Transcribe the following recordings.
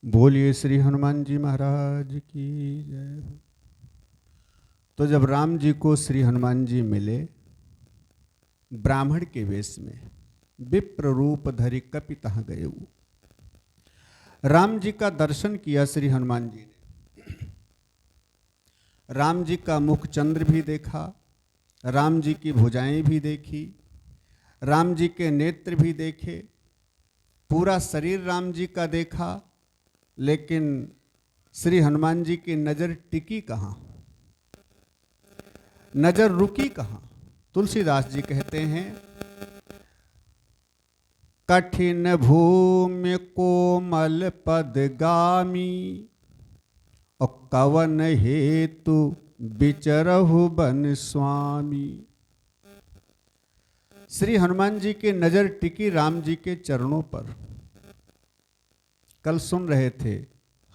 बोलिए श्री हनुमान जी महाराज की जय। तो जब राम जी को श्री हनुमान जी मिले ब्राह्मण के वेश में, विप्र रूप धरि कपितः गए। राम जी का दर्शन किया श्री हनुमान जी ने। राम जी का मुख चंद्र भी देखा, राम जी की भुजाएं भी देखी, राम जी के नेत्र भी देखे, पूरा शरीर राम जी का देखा, लेकिन श्री हनुमान जी की नजर टिकी कहाँ, नजर रुकी कहाँ। तुलसीदास जी कहते हैं, कठिन भूमि कोमल पदगामी और कवन हेतु विचरहु बन स्वामी। श्री हनुमान जी की नजर टिकी राम जी के चरणों पर। कल सुन रहे थे,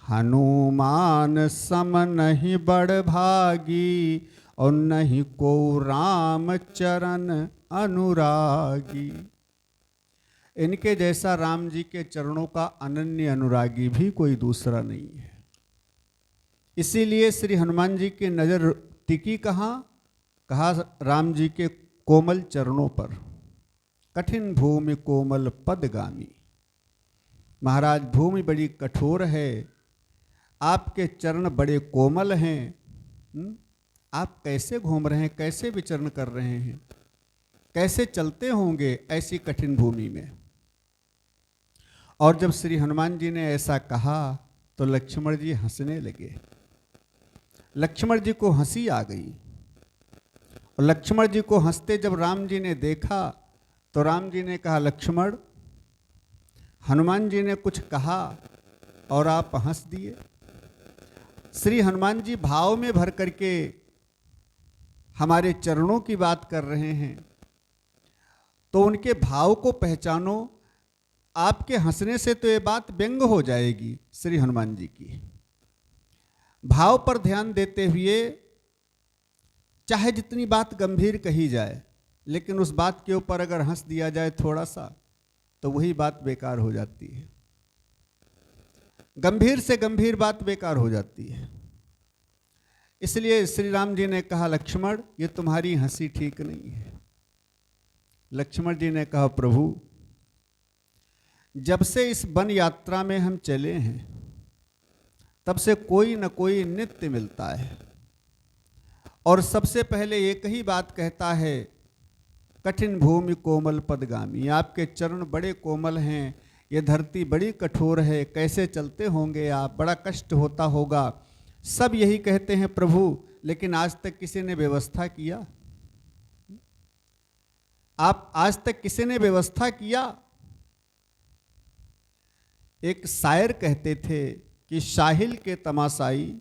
हनुमान सम नहीं बड़ भागी और नहीं को राम चरण अनुरागी। इनके जैसा राम जी के चरणों का अनन्य अनुरागी भी कोई दूसरा नहीं है। इसीलिए श्री हनुमान जी की नजर टिकी कहाँ, कहा राम जी के कोमल चरणों पर। कठिन भूमि कोमल पदगामी। महाराज भूमि बड़ी कठोर है, आपके चरण बड़े कोमल हैं। आप कैसे घूम रहे हैं, कैसे विचरण कर रहे हैं, कैसे चलते होंगे ऐसी कठिन भूमि में। और जब श्री हनुमान जी ने ऐसा कहा तो लक्ष्मण जी हंसने लगे। लक्ष्मण जी को हंसी आ गई। और लक्ष्मण जी को हंसते जब राम जी ने देखा तो राम जी ने कहा, लक्ष्मण, हनुमान जी ने कुछ कहा और आप हंस दिए। श्री हनुमान जी भाव में भर करके हमारे चरणों की बात कर रहे हैं, तो उनके भाव को पहचानो। आपके हंसने से तो ये बात व्यंग हो जाएगी श्री हनुमान जी की। भाव पर ध्यान देते हुए चाहे जितनी बात गंभीर कही जाए, लेकिन उस बात के ऊपर अगर हंस दिया जाए थोड़ा सा, तो वही बात बेकार हो जाती है। गंभीर से गंभीर बात बेकार हो जाती है। इसलिए श्री राम जी ने कहा, लक्ष्मण, ये तुम्हारी हंसी ठीक नहीं है। लक्ष्मण जी ने कहा, प्रभु, जब से इस वन यात्रा में हम चले हैं तब से कोई न कोई नित्य मिलता है और सबसे पहले एक ही बात कहता है, कठिन भूमि कोमल पदगामी। आपके चरण बड़े कोमल हैं, ये धरती बड़ी कठोर है, कैसे चलते होंगे आप, बड़ा कष्ट होता होगा। सब यही कहते हैं प्रभु, लेकिन आज तक किसी ने व्यवस्था किया? आप आज तक किसी ने व्यवस्था किया? एक शायर कहते थे कि साहिल के तमाशाई,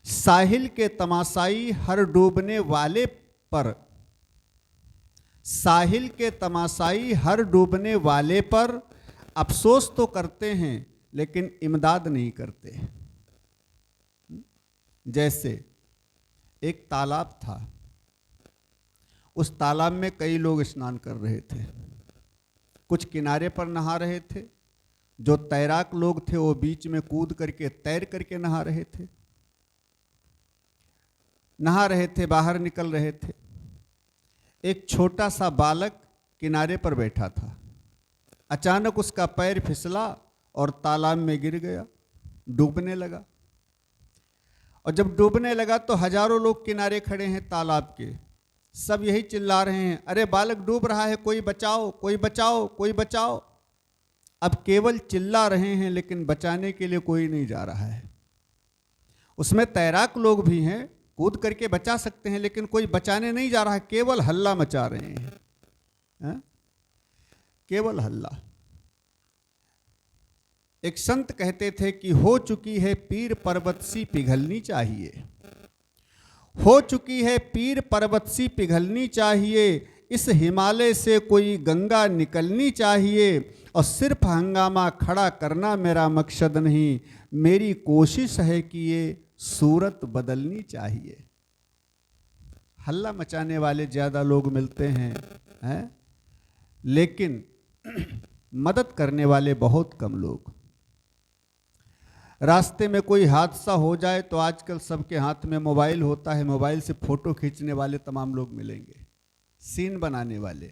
साहिल के तमाशाई हर डूबने वाले पर, साहिल के तमाशाई हर डूबने वाले पर अफसोस तो करते हैं लेकिन इमदाद नहीं करते। जैसे एक तालाब था, उस तालाब में कई लोग स्नान कर रहे थे। कुछ किनारे पर नहा रहे थे, जो तैराक लोग थे वो बीच में कूद करके तैर करके नहा रहे थे, बाहर निकल रहे थे। एक छोटा सा बालक किनारे पर बैठा था। अचानक उसका पैर फिसला और तालाब में गिर गया, डूबने लगा। और जब डूबने लगा तो हजारों लोग किनारे खड़े हैं तालाब के, सब यही चिल्ला रहे हैं, अरे बालक डूब रहा है, कोई बचाओ, कोई बचाओ, कोई बचाओ। अब केवल चिल्ला रहे हैं लेकिन बचाने के लिए कोई नहीं जा रहा है। उसमें तैराक लोग भी हैं, कूद करके बचा सकते हैं, लेकिन कोई बचाने नहीं जा रहा है, केवल हल्ला मचा रहे हैं, केवल हल्ला। एक संत कहते थे कि हो चुकी है पीर पर्वत सी पिघलनी चाहिए, हो चुकी है पीर पर्वत सी पिघलनी चाहिए, इस हिमालय से कोई गंगा निकलनी चाहिए, और सिर्फ हंगामा खड़ा करना मेरा मकसद नहीं, मेरी कोशिश है कि ये सूरत बदलनी चाहिए। हल्ला मचाने वाले ज्यादा लोग मिलते हैं, लेकिन मदद करने वाले बहुत कम लोग। रास्ते में कोई हादसा हो जाए तो आजकल सबके हाथ में मोबाइल होता है, मोबाइल से फोटो खींचने वाले तमाम लोग मिलेंगे, सीन बनाने वाले,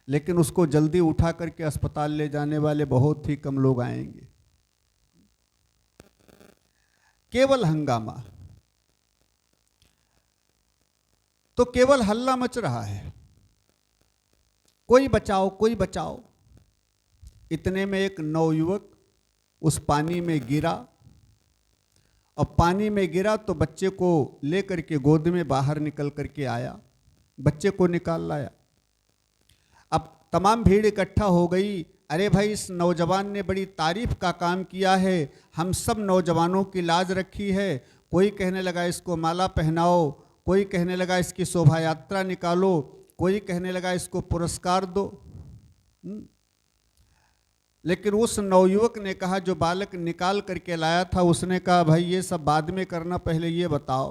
लेकिन उसको जल्दी उठा करके अस्पताल ले जाने वाले बहुत ही कम लोग आएंगे। केवल हंगामा, तो केवल हल्ला मच रहा है, कोई बचाओ कोई बचाओ। इतने में एक नवयुवक उस पानी में गिरा, और पानी में गिरा तो बच्चे को लेकर के गोद में बाहर निकल करके आया, बच्चे को निकाल लाया। अब तमाम भीड़ इकट्ठा हो गई, अरे भाई इस नौजवान ने बड़ी तारीफ का काम किया है, हम सब नौजवानों की लाज रखी है। कोई कहने लगा इसको माला पहनाओ, कोई कहने लगा इसकी शोभा यात्रा निकालो, कोई कहने लगा इसको पुरस्कार दो। लेकिन उस नवयुवक ने कहा, जो बालक निकाल करके लाया था, उसने कहा भाई ये सब बाद में करना, पहले ये बताओ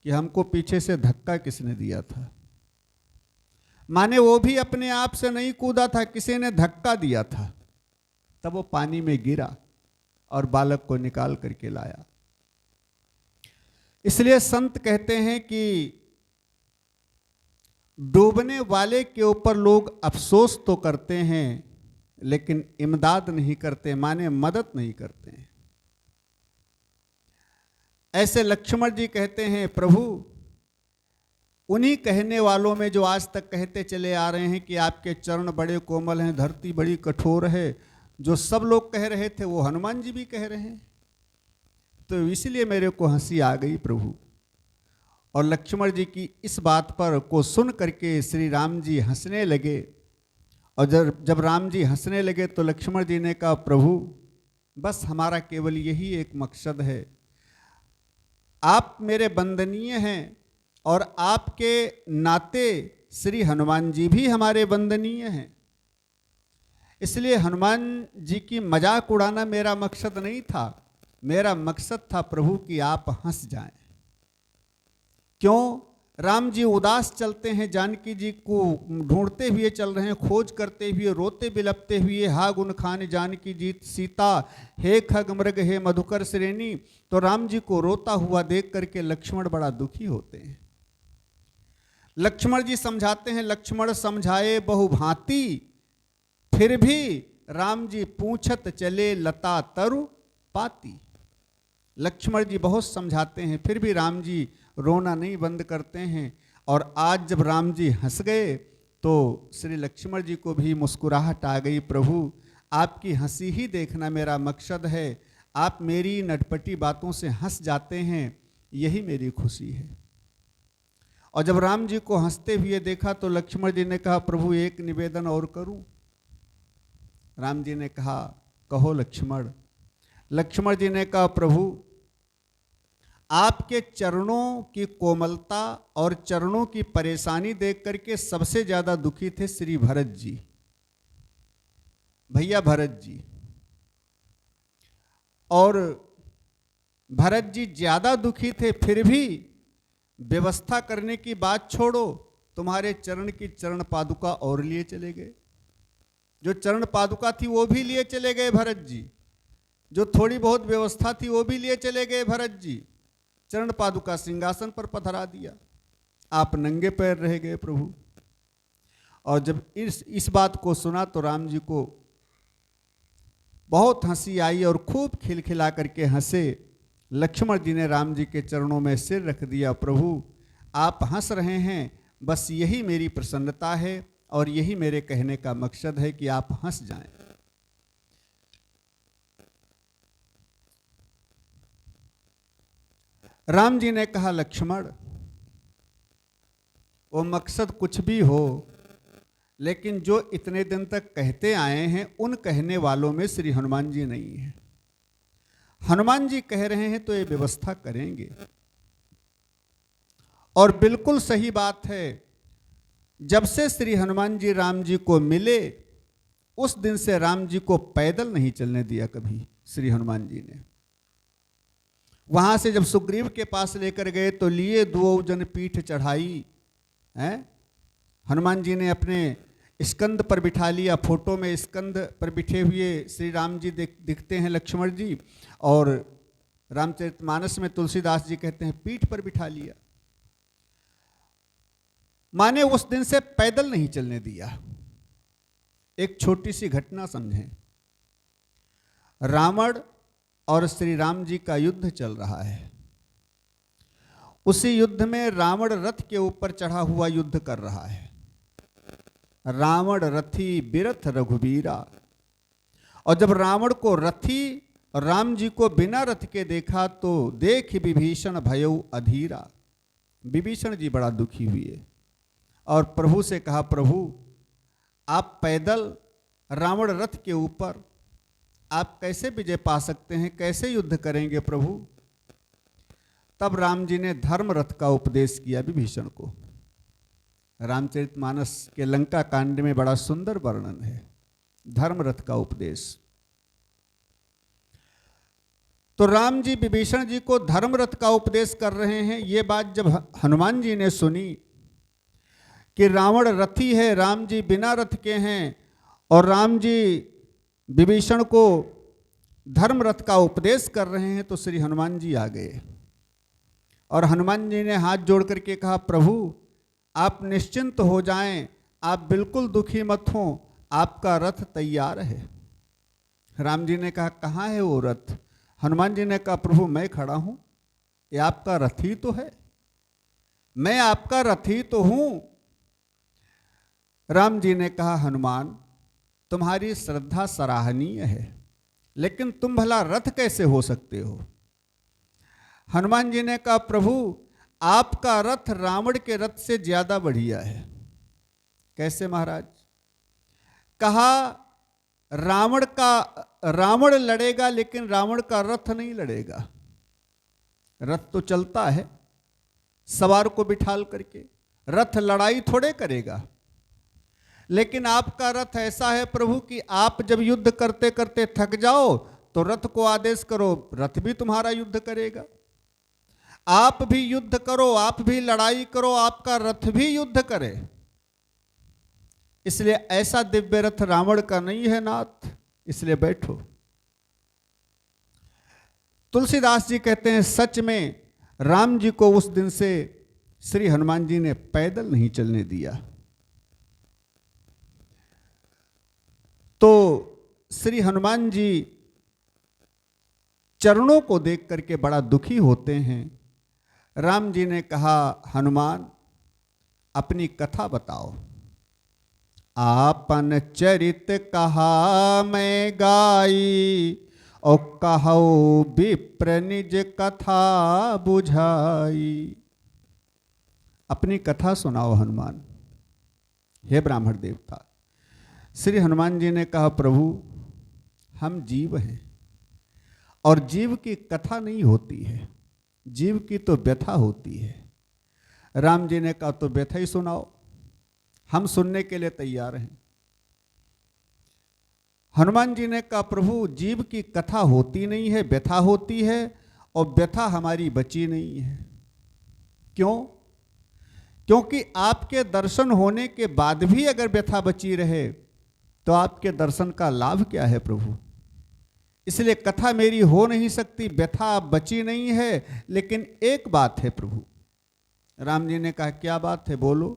कि हमको पीछे से धक्का किसने दिया था। माने वो भी अपने आप से नहीं कूदा था, किसी ने धक्का दिया था, तब वो पानी में गिरा और बालक को निकाल करके लाया। इसलिए संत कहते हैं कि डूबने वाले के ऊपर लोग अफसोस तो करते हैं लेकिन इमदाद नहीं करते, माने मदद नहीं करते हैं। ऐसे लक्ष्मण जी कहते हैं, प्रभु उन्हीं कहने वालों में जो आज तक कहते चले आ रहे हैं कि आपके चरण बड़े कोमल हैं, धरती बड़ी कठोर है, जो सब लोग कह रहे थे वो हनुमान जी भी कह रहे हैं। तो इसलिए मेरे को हंसी आ गई प्रभु। और लक्ष्मण जी की इस बात पर को सुन करके श्री राम जी हंसने लगे। और जब राम जी हंसने लगे तो लक्ष्मण जी ने कहा, प्रभु बस हमारा केवल यही एक मकसद है, आप मेरे वंदनीय हैं और आपके नाते श्री हनुमान जी भी हमारे वंदनीय हैं। इसलिए हनुमान जी की मजाक उड़ाना मेरा मकसद नहीं था, मेरा मकसद था प्रभु कि आप हंस जाएं। क्यों? राम जी उदास चलते हैं, जानकी जी को ढूंढते हुए चल रहे हैं, खोज करते हुए, रोते बिलपते हुए, हा गुन खान जानकी जीत सीता, हे खग मृग हे मधुकर श्रेणी। तो राम जी को रोता हुआ देख करके लक्ष्मण बड़ा दुखी होते हैं। लक्ष्मण जी समझाते हैं, लक्ष्मण समझाए बहुभांति, फिर भी राम जी पूछत चले लता तरु पाती। लक्ष्मण जी बहुत समझाते हैं, फिर भी राम जी रोना नहीं बंद करते हैं। और आज जब राम जी हंस गए तो श्री लक्ष्मण जी को भी मुस्कुराहट आ गई। प्रभु आपकी हंसी ही देखना मेरा मकसद है, आप मेरी नटपटी बातों से हंस जाते हैं, यही मेरी खुशी है। और जब राम जी को हंसते हुए देखा तो लक्ष्मण जी ने कहा, प्रभु एक निवेदन और करूं। राम जी ने कहा, कहो लक्ष्मण। लक्ष्मण जी ने कहा, प्रभु आपके चरणों की कोमलता और चरणों की परेशानी देख करके सबसे ज्यादा दुखी थे श्री भरत जी, भैया भरत जी। और भरत जी ज्यादा दुखी थे, फिर भी व्यवस्था करने की बात छोड़ो, तुम्हारे चरण की चरण पादुका और लिए चले गए। जो चरण पादुका थी वो भी लिए चले गए भरत जी, जो थोड़ी बहुत व्यवस्था थी वो भी लिए चले गए भरत जी। चरण पादुका सिंहासन पर पधरा दिया, आप नंगे पैर रह गए प्रभु। और जब इस बात को सुना तो राम जी को बहुत हंसी आई और खूब खिलखिला करके हंसे। लक्ष्मण जी ने राम जी के चरणों में सिर रख दिया, प्रभु आप हंस रहे हैं, बस यही मेरी प्रसन्नता है और यही मेरे कहने का मकसद है कि आप हंस जाएं। राम जी ने कहा, लक्ष्मण वो मकसद कुछ भी हो, लेकिन जो इतने दिन तक कहते आए हैं उन कहने वालों में श्री हनुमान जी नहीं है। हनुमान जी कह रहे हैं तो ये व्यवस्था करेंगे। और बिल्कुल सही बात है, जब से श्री हनुमान जी राम जी को मिले उस दिन से राम जी को पैदल नहीं चलने दिया कभी श्री हनुमान जी ने। वहां से जब सुग्रीव के पास लेकर गए तो लिए दुओ जन पीठ चढ़ाई है। हनुमान जी ने अपने स्कंद पर बिठा लिया, फोटो में स्कंद पर बिठे हुए श्री राम जी दिखते हैं लक्ष्मण जी, और रामचरितमानस में तुलसीदास जी कहते हैं पीठ पर बिठा लिया, माने उस दिन से पैदल नहीं चलने दिया। एक छोटी सी घटना समझें, रावण और श्री राम जी का युद्ध चल रहा है। उसी युद्ध में रावण रथ के ऊपर चढ़ा हुआ युद्ध कर रहा है। रावण रथी बिरथ रघुबीरा, और जब रावण को रथी और राम जी को बिना रथ के देखा तो देख विभीषण भयउ अधीरा। विभीषण जी बड़ा दुखी हुए और प्रभु से कहा, प्रभु आप पैदल रावण रथ के ऊपर आप कैसे विजय पा सकते हैं, कैसे युद्ध करेंगे प्रभु? तब राम जी ने धर्म रथ का उपदेश किया विभीषण को। रामचरितमानस के लंका कांड में बड़ा सुंदर वर्णन है धर्म रथ का उपदेश। तो राम जी विभीषण जी को धर्म रथ का उपदेश कर रहे हैं। ये बात जब हनुमान जी ने सुनी कि रावण रथी है, राम जी बिना रथ के हैं, और राम जी विभीषण को धर्म रथ का उपदेश कर रहे हैं, तो श्री हनुमान जी आ गए और हनुमान जी ने हाथ जोड़ करके कहा, प्रभु आप निश्चिंत हो जाएं, आप बिल्कुल दुखी मत हो, आपका रथ तैयार है। राम जी ने कहा, कहाँ है वो रथ? हनुमान जी ने कहा, प्रभु मैं खड़ा हूं, ये आपका रथ ही तो है, मैं आपका रथ ही तो हूं। राम जी ने कहा, हनुमान तुम्हारी श्रद्धा सराहनीय है, लेकिन तुम भला रथ कैसे हो सकते हो? हनुमान जी ने कहा, प्रभु आपका रथ रावण के रथ से ज्यादा बढ़िया है। कैसे महाराज? कहा, रावण लड़ेगा लेकिन रावण का रथ नहीं लड़ेगा। रथ तो चलता है सवार को बिठाल करके, रथ लड़ाई थोड़े करेगा। लेकिन आपका रथ ऐसा है प्रभु कि आप जब युद्ध करते करते थक जाओ तो रथ को आदेश करो, रथ भी तुम्हारा युद्ध करेगा। आप भी युद्ध करो, आप भी लड़ाई करो, आपका रथ भी युद्ध करे। इसलिए ऐसा दिव्य रथ रावण का नहीं है नाथ, इसलिए बैठो। तुलसीदास जी कहते हैं, सच में राम जी को उस दिन से श्री हनुमान जी ने पैदल नहीं चलने दिया। तो श्री हनुमान जी चरणों को देख करके बड़ा दुखी होते हैं। राम जी ने कहा, हनुमान अपनी कथा बताओ। आपन चरित कहा मैं गाई, और कहो विप्र निज कथा बुझाई। अपनी कथा सुनाओ हनुमान। हे ब्राह्मण देवता, श्री हनुमान जी ने कहा, प्रभु हम जीव हैं और जीव की कथा नहीं होती है, जीव की तो व्यथा होती है। राम जी ने कहा, तो व्यथा ही सुनाओ, हम सुनने के लिए तैयार हैं। हनुमान जी ने कहा, प्रभु जीव की कथा होती नहीं है, व्यथा होती है, और व्यथा हमारी बची नहीं है। क्यों? क्योंकि आपके दर्शन होने के बाद भी अगर व्यथा बची रहे तो आपके दर्शन का लाभ क्या है प्रभु? इसलिए कथा मेरी हो नहीं सकती, व्यथा बची नहीं है। लेकिन एक बात है प्रभु। राम जी ने कहा, क्या बात है, बोलो।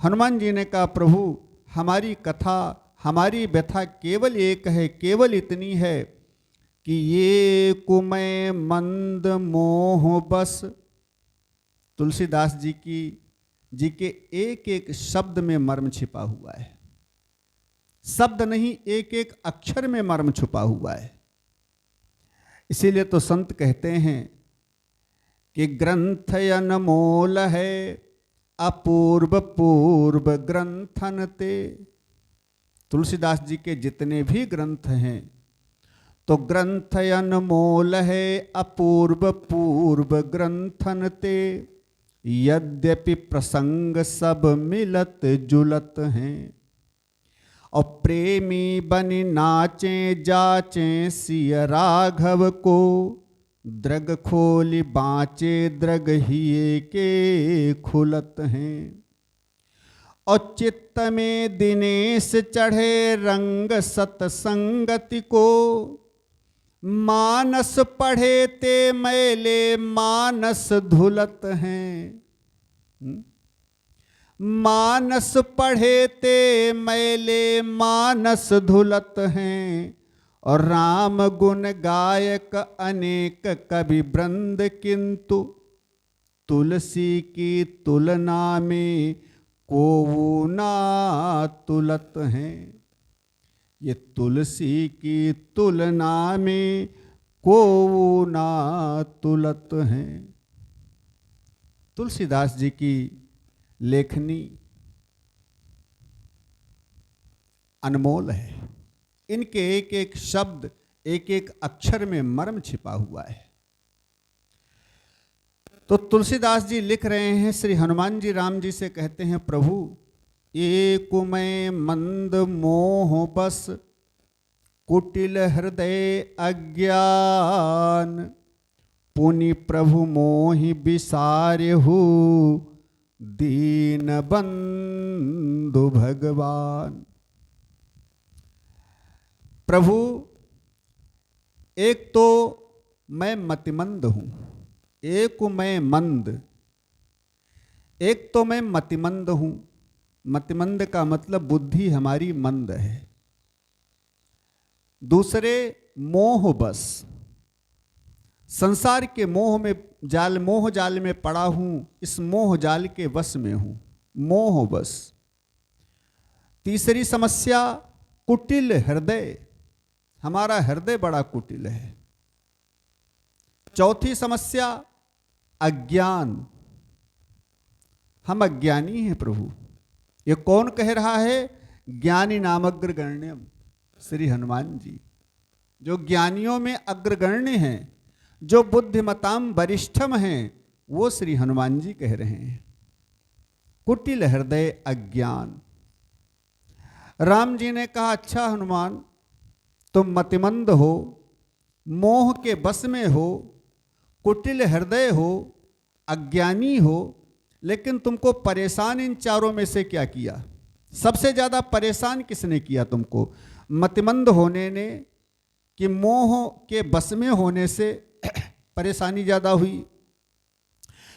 हनुमान जी ने कहा, प्रभु हमारी कथा, हमारी व्यथा केवल एक है, केवल इतनी है कि ये कुमय मंद मोह बस। तुलसीदास जी के एक एक शब्द में मर्म छिपा हुआ है। शब्द नहीं, एक एक अक्षर में मर्म छुपा हुआ है। इसीलिए तो संत कहते हैं कि ग्रंथ अनमोल है, अपूर्व पूर्व ग्रंथन ते। तुलसीदास जी के जितने भी ग्रंथ हैं तो ग्रंथ अनमोल है, अपूर्व पूर्व ग्रंथन ते। यद्यपि प्रसंग सब मिलत जुलत हैं, और प्रेमी बनि नाचे जाचे सिय राघव को। द्रग खोली बाँचे द्रग हिये के खुलत हैं, और चित्त में दिनेश चढ़े रंग सतसंगति को। मानस पढ़े ते मैले मानस धुलत हैं। मानस पढ़े ते मैले मानस धुलत हैं। और राम गुण गायक अनेक कवि वृंद, किंतु तुलसी की तुलना में कोऊ ना तुलत हैं। ये तुलसी की तुलना में कोऊ ना तुलत हैं। तुलसीदास जी की लेखनी अनमोल है। इनके एक एक शब्द, एक एक अक्षर में मर्म छिपा हुआ है। तो तुलसीदास जी लिख रहे हैं, श्री हनुमान जी राम जी से कहते हैं, प्रभु एक मैं मंद मोह बस कुटिल हृदय अज्ञान, पुनि प्रभु मोहि बिसार्यहु दीन बंधु भगवान। प्रभु एक तो मैं मतिमंद हूं, एक मैं मंद, एक तो मैं मतिमंद हूं। मतिमंद का मतलब बुद्धि हमारी मंद है। दूसरे मोह बस, संसार के मोह में मोह जाल में पड़ा हूं, इस मोह जाल के वश में हूं, मोह बस। तीसरी समस्या कुटिल हृदय, हमारा हृदय बड़ा कुटिल है। चौथी समस्या अज्ञान, हम अज्ञानी हैं प्रभु। ये कौन कह रहा है? ज्ञानी नामग्रगण्यम, श्री हनुमान जी, जो ज्ञानियों में अग्रगण्य हैं, जो बुद्धिमताम वरिष्ठम हैं, वो श्री हनुमान जी कह रहे हैं। कुटिल हृदय अज्ञान। राम जी ने कहा, अच्छा हनुमान, तुम मतिमंद हो, मोह के बस में हो, कुटिल हृदय हो, अज्ञानी हो, लेकिन तुमको परेशान इन चारों में से क्या किया? सबसे ज्यादा परेशान किसने किया तुमको? मतिमंद होने ने कि मोह के बस में होने से परेशानी ज्यादा हुई,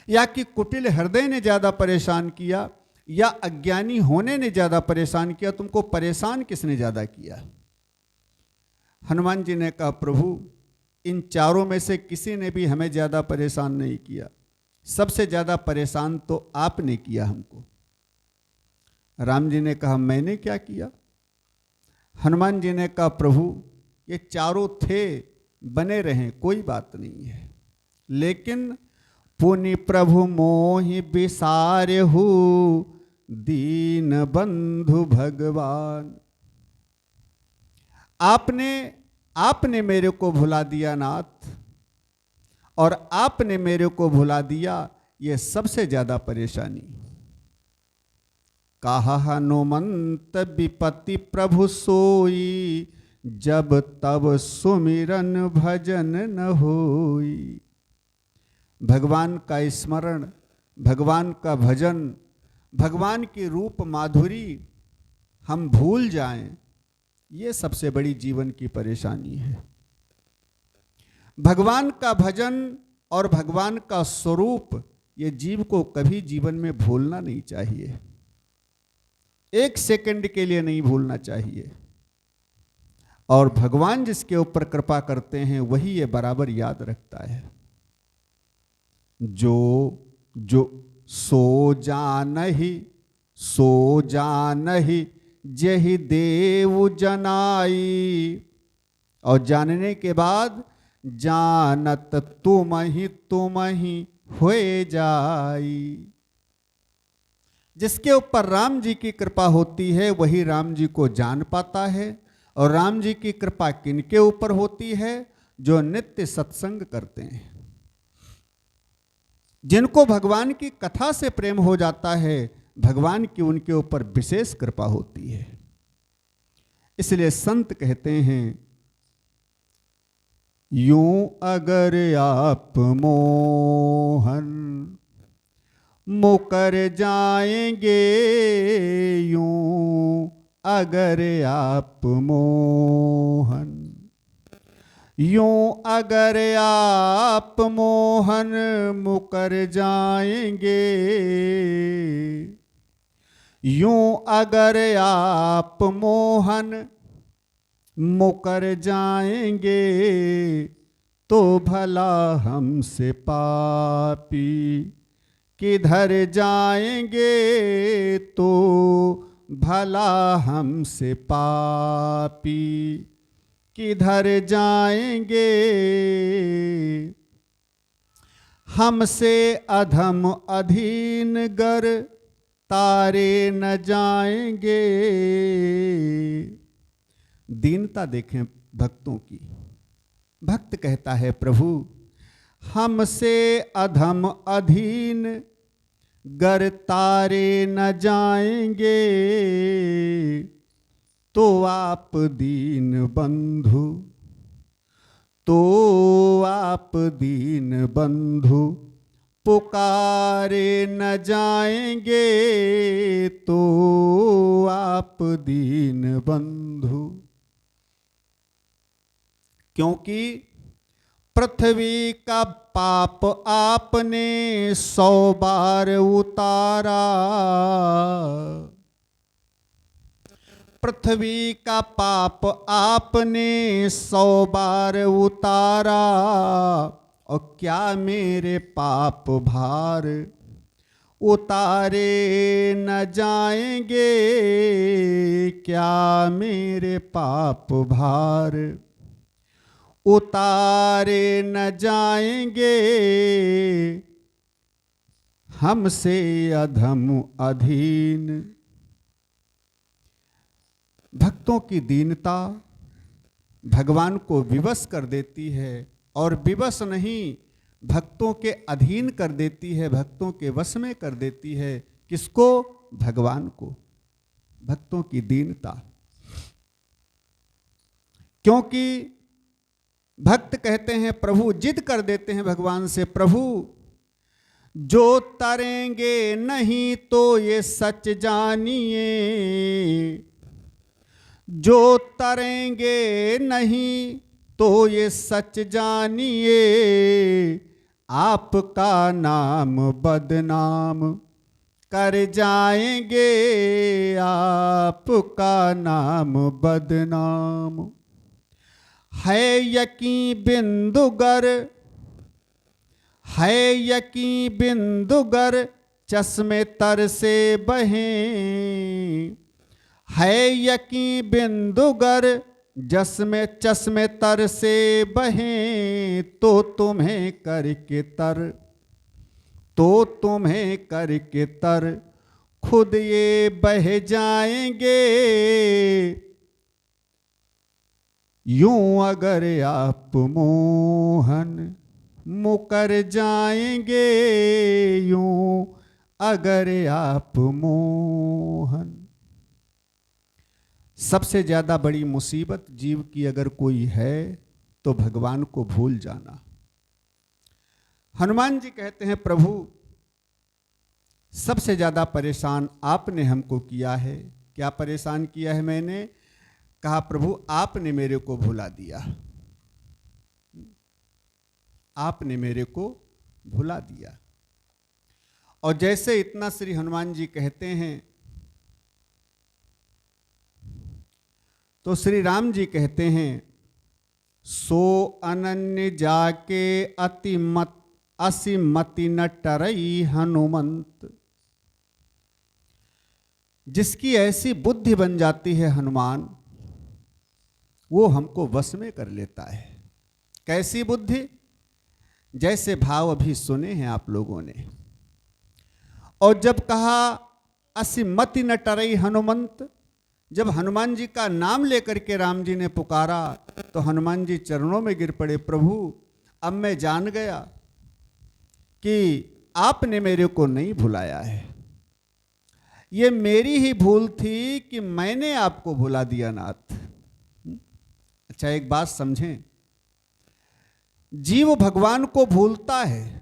या कि कुटिल हृदय ने ज्यादा परेशान किया, या अज्ञानी होने ने ज्यादा परेशान किया? तुमको परेशान किसने ज्यादा किया? हनुमान जी ने कहा, प्रभु इन चारों में से किसी ने भी हमें ज्यादा परेशान नहीं किया, सबसे ज्यादा परेशान तो आपने किया हमको। राम जी ने कहा, मैंने क्या किया? हनुमान जी ने कहा, प्रभु ये चारों थे, बने रहें, कोई बात नहीं है, लेकिन पुनि प्रभु मोहि बिसार्यहु दीन बंधु भगवान। आपने मेरे को भुला दिया नाथ, और आपने मेरे को भुला दिया, ये सबसे ज्यादा परेशानी। कहा हनुमंत विपत्ति प्रभु सोई, जब तब सुमिरन भजन न होई। भगवान का स्मरण, भगवान का भजन, भगवान की रूप माधुरी हम भूल जाएं, ये सबसे बड़ी जीवन की परेशानी है। भगवान का भजन और भगवान का स्वरूप, ये जीव को कभी जीवन में भूलना नहीं चाहिए, एक सेकंड के लिए नहीं भूलना चाहिए। और भगवान जिसके ऊपर कृपा करते हैं, वही ये बराबर याद रखता है। जो सो जानहि जेहि देव जनाई, और जानने के बाद जानत तुम ही होए जाई। जिसके ऊपर राम जी की कृपा होती है, वही राम जी को जान पाता है। और राम जी की कृपा किनके ऊपर होती है? जो नित्य सत्संग करते हैं, जिनको भगवान की कथा से प्रेम हो जाता है, भगवान की उनके ऊपर विशेष कृपा होती है। इसलिए संत कहते हैं, यूं अगर आप मोहन मुकर जाएंगे, यूं अगर आप मोहन, यूं अगर आप मोहन मुकर जाएंगे, यूं अगर आप मोहन मुकर जाएंगे, तो भला हमसे पापी किधर जाएंगे, तो भला हमसे पापी किधर जाएंगे। हमसे अधम अधीन गर तारे न जाएंगे। दीनता देखें भक्तों की। भक्त कहता है प्रभु हमसे अधम अधीन गर तारे न जाएंगे, तो आप दीन बंधु, तो आप दीन बंधु पुकारे न जाएंगे, तो आप दीन बंधु। क्योंकि पृथ्वी का पाप आपने 100 बार उतारा, पृथ्वी का पाप आपने 100 बार उतारा, और क्या मेरे पाप भार उतारे न जाएंगे, क्या मेरे पाप भार उतारे न जाएंगे। हमसे अधम अधीन। भक्तों की दीनता भगवान को विवश कर देती है, और विवश नहीं भक्तों के अधीन कर देती है, भक्तों के वश में कर देती है। किसको? भगवान को। भक्तों की दीनता। क्योंकि भक्त कहते हैं, प्रभु जिद कर देते हैं भगवान से, प्रभु जो तरेंगे नहीं तो ये सच जानिए, जो तरेंगे नहीं तो ये सच जानिए, आपका नाम बदनाम कर जाएंगे, आपका नाम बदनाम। है यकीन बिंदुगर, है यकीन बिंदुगर चश्मे तर से बहें, है यकीन बिंदुगर चश्मे तर से बहें, तो तुम्हें करके तर, तो तुम्हें करके तर खुद ये बह जाएंगे। यूं अगर आप मोहन मुकर जाएंगे, यूं अगर आप मोहन। सबसे ज्यादा बड़ी मुसीबत जीव की अगर कोई है तो भगवान को भूल जाना। हनुमान जी कहते हैं, प्रभु सबसे ज्यादा परेशान आपने हमको किया है। क्या परेशान किया है मैंने? कहा, प्रभु आपने मेरे को भुला दिया, आपने मेरे को भुला दिया। और जैसे इतना श्री हनुमान जी कहते हैं, तो श्री राम जी कहते हैं, सो अनन्य जाके असिमति न टरई हनुमंत। जिसकी ऐसी बुद्धि बन जाती है हनुमान, वो हमको वश में कर लेता है। कैसी बुद्धि? जैसे भाव अभी सुने हैं आप लोगों ने। और जब कहा असिमति न टरई हनुमंत, जब हनुमान जी का नाम लेकर के राम जी ने पुकारा, तो हनुमान जी चरणों में गिर पड़े। प्रभु अब मैं जान गया कि आपने मेरे को नहीं भुलाया है, ये मेरी ही भूल थी कि मैंने आपको भुला दिया नाथ। अच्छा, एक बात समझें, जीव भगवान को भूलता है,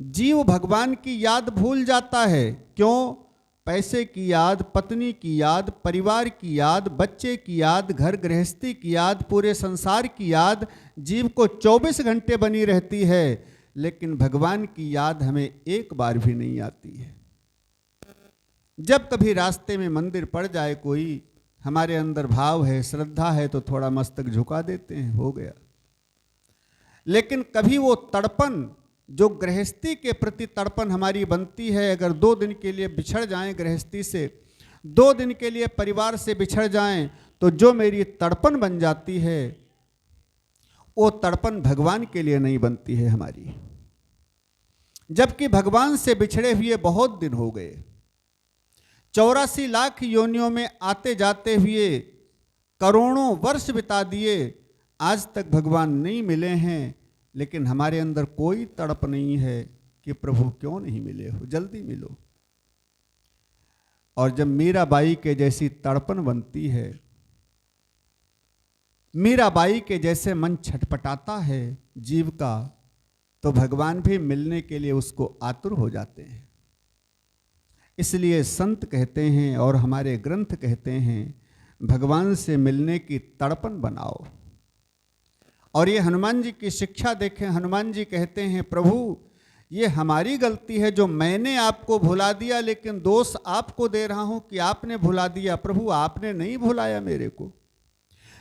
जीव भगवान की याद भूल जाता है। क्यों? पैसे की याद, पत्नी की याद, परिवार की याद, बच्चे की याद, घर गृहस्थी की याद, पूरे संसार की याद जीव को 24 घंटे बनी रहती है, लेकिन भगवान की याद हमें एक बार भी नहीं आती है। जब कभी रास्ते में मंदिर पड़ जाए, कोई हमारे अंदर भाव है, श्रद्धा है, तो थोड़ा मस्तक झुका देते हैं, हो गया। लेकिन कभी वो तड़पन, जो गृहस्थी के प्रति तड़पन हमारी बनती है, अगर 2 दिन के लिए बिछड़ जाएं गृहस्थी से, 2 दिन के लिए परिवार से बिछड़ जाएं, तो जो मेरी तड़पन बन जाती है, वो तड़पन भगवान के लिए नहीं बनती है हमारी। जबकि भगवान से बिछड़े हुए बहुत दिन हो गए, 84 लाख योनियों में आते जाते हुए करोड़ों वर्ष बिता दिए, आज तक भगवान नहीं मिले हैं। लेकिन हमारे अंदर कोई तड़प नहीं है कि प्रभु क्यों नहीं मिले हो, जल्दी मिलो। और जब मीराबाई के जैसी तड़पन बनती है, मीराबाई के जैसे मन छटपटाता है जीव का, तो भगवान भी मिलने के लिए उसको आतुर हो जाते हैं। इसलिए संत कहते हैं और हमारे ग्रंथ कहते हैं, भगवान से मिलने की तड़पन बनाओ। और ये हनुमान जी की शिक्षा देखें, हनुमान जी कहते हैं, प्रभु ये हमारी गलती है जो मैंने आपको भुला दिया, लेकिन दोष आपको दे रहा हूं कि आपने भुला दिया। प्रभु आपने नहीं भुलाया मेरे को,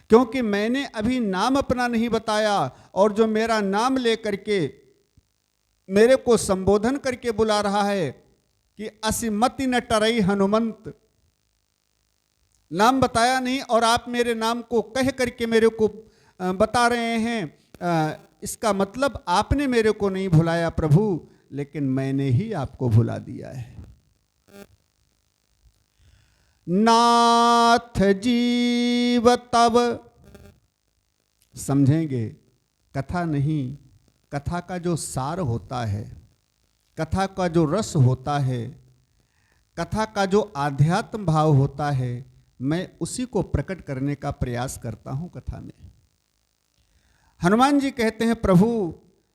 क्योंकि मैंने अभी नाम अपना नहीं बताया, और जो मेरा नाम लेकर के मेरे को संबोधन करके बुला रहा है कि असिमति न टरई हनुमंत, नाम बताया नहीं और आप मेरे नाम को कह करके मेरे को बता रहे हैं, इसका मतलब आपने मेरे को नहीं भुलाया प्रभु, लेकिन मैंने ही आपको भुला दिया है। नाथ जीव तब, समझेंगे कथा नहीं, कथा का जो सार होता है, कथा का जो रस होता है, कथा का जो आध्यात्म भाव होता है, मैं उसी को प्रकट करने का प्रयास करता हूं कथा में। हनुमान जी कहते हैं, प्रभु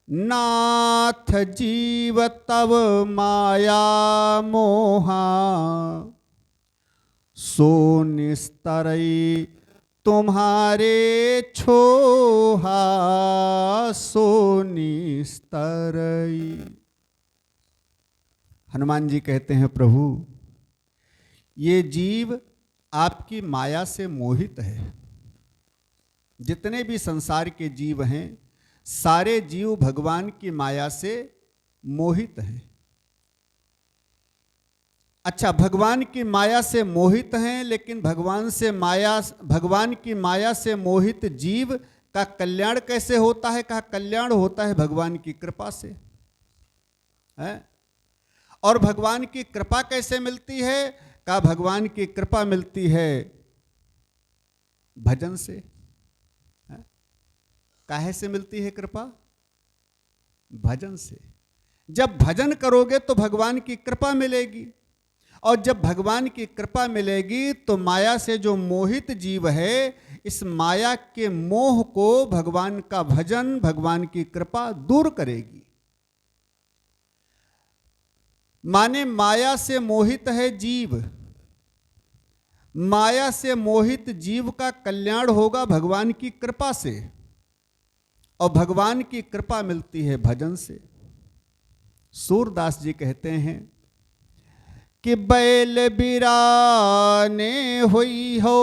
नाथ जीव तब माया मोहा, सो निस्तरई तुम्हारे छोहा, सो निस्तरई। हनुमान जी कहते हैं, प्रभु ये जीव आपकी माया से मोहित है। जितने भी संसार के जीव हैं, सारे जीव भगवान की माया से मोहित हैं। अच्छा, भगवान की माया से मोहित हैं, लेकिन भगवान की माया से मोहित जीव का कल्याण कैसे होता है? कहा कल्याण होता है भगवान की कृपा से है। और भगवान की कृपा कैसे मिलती है? कहा भगवान की कृपा मिलती है भजन से। काहे से मिलती है कृपा? भजन से। जब भजन करोगे तो भगवान की कृपा मिलेगी, और जब भगवान की कृपा मिलेगी तो माया से जो मोहित जीव है, इस माया के मोह को भगवान का भजन, भगवान की कृपा दूर करेगी। माने माया से मोहित है जीव, माया से मोहित जीव का कल्याण होगा भगवान की कृपा से, और भगवान की कृपा मिलती है भजन से। सूरदास जी कहते हैं कि बैल बिराने हुई हो,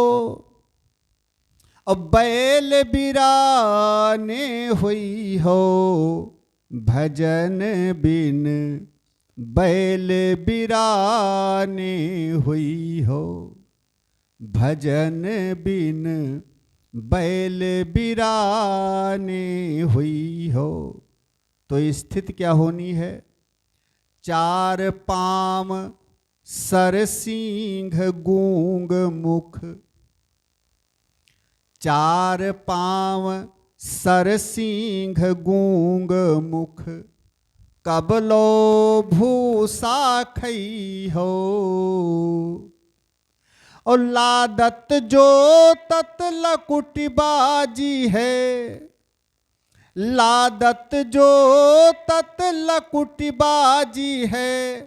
और बैल बिराने हुई हो, भजन बिन बैल बिराने हुई हो, भजन बिन बैल बिराने हुई हो। तो स्थिति क्या होनी है? 4 पाम सर सिंह गूंग मुख, 4 पांव सर सिंह गूंग मुख, कबलो भूसा खई हो, और लादत जो तत लकुटिबाजी है, लादत जो तत लकुटिबाजी है,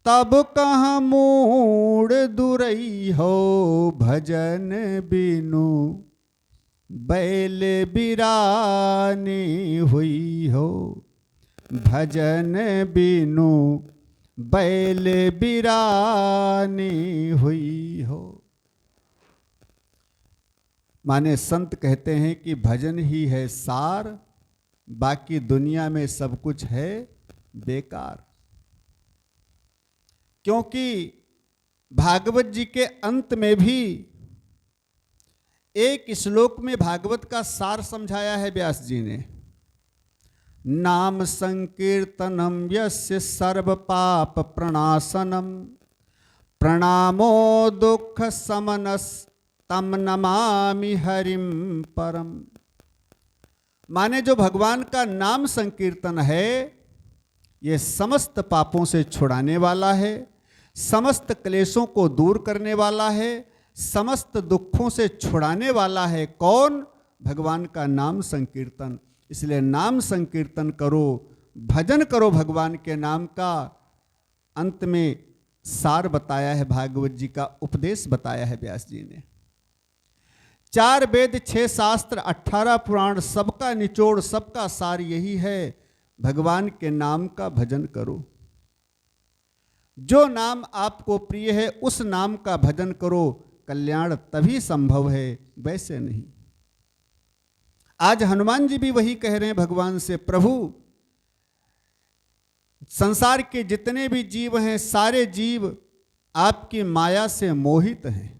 तब कहाँ मूड दुरई हो, भजन बिनु बैल बिरानी हुई हो, भजन बिनु बैल बिरानी हुई हो। माने संत कहते हैं कि भजन ही है सार, बाकी दुनिया में सब कुछ है बेकार। क्योंकि भागवत जी के अंत में भी एक श्लोक में भागवत का सार समझाया है व्यास जी ने। नाम संकीर्तनम यस्य सर्व पाप प्रणाशनम, प्रणामो दुख समनस तम नमामि हरिम परम। माने जो भगवान का नाम संकीर्तन है, ये समस्त पापों से छुड़ाने वाला है, समस्त क्लेशों को दूर करने वाला है, समस्त दुखों से छुड़ाने वाला है। कौन? भगवान का नाम संकीर्तन। इसलिए नाम संकीर्तन करो, भजन करो भगवान के नाम का। अंत में सार बताया है, भागवत जी का उपदेश बताया है व्यास जी ने। 4 वेद 6 शास्त्र 18 पुराण, सबका निचोड़, सबका सार यही है, भगवान के नाम का भजन करो। जो नाम आपको प्रिय है उस नाम का भजन करो, कल्याण तभी संभव है, वैसे नहीं। आज हनुमान जी भी वही कह रहे हैं भगवान से, प्रभु संसार के जितने भी जीव हैं, सारे जीव आपकी माया से मोहित हैं,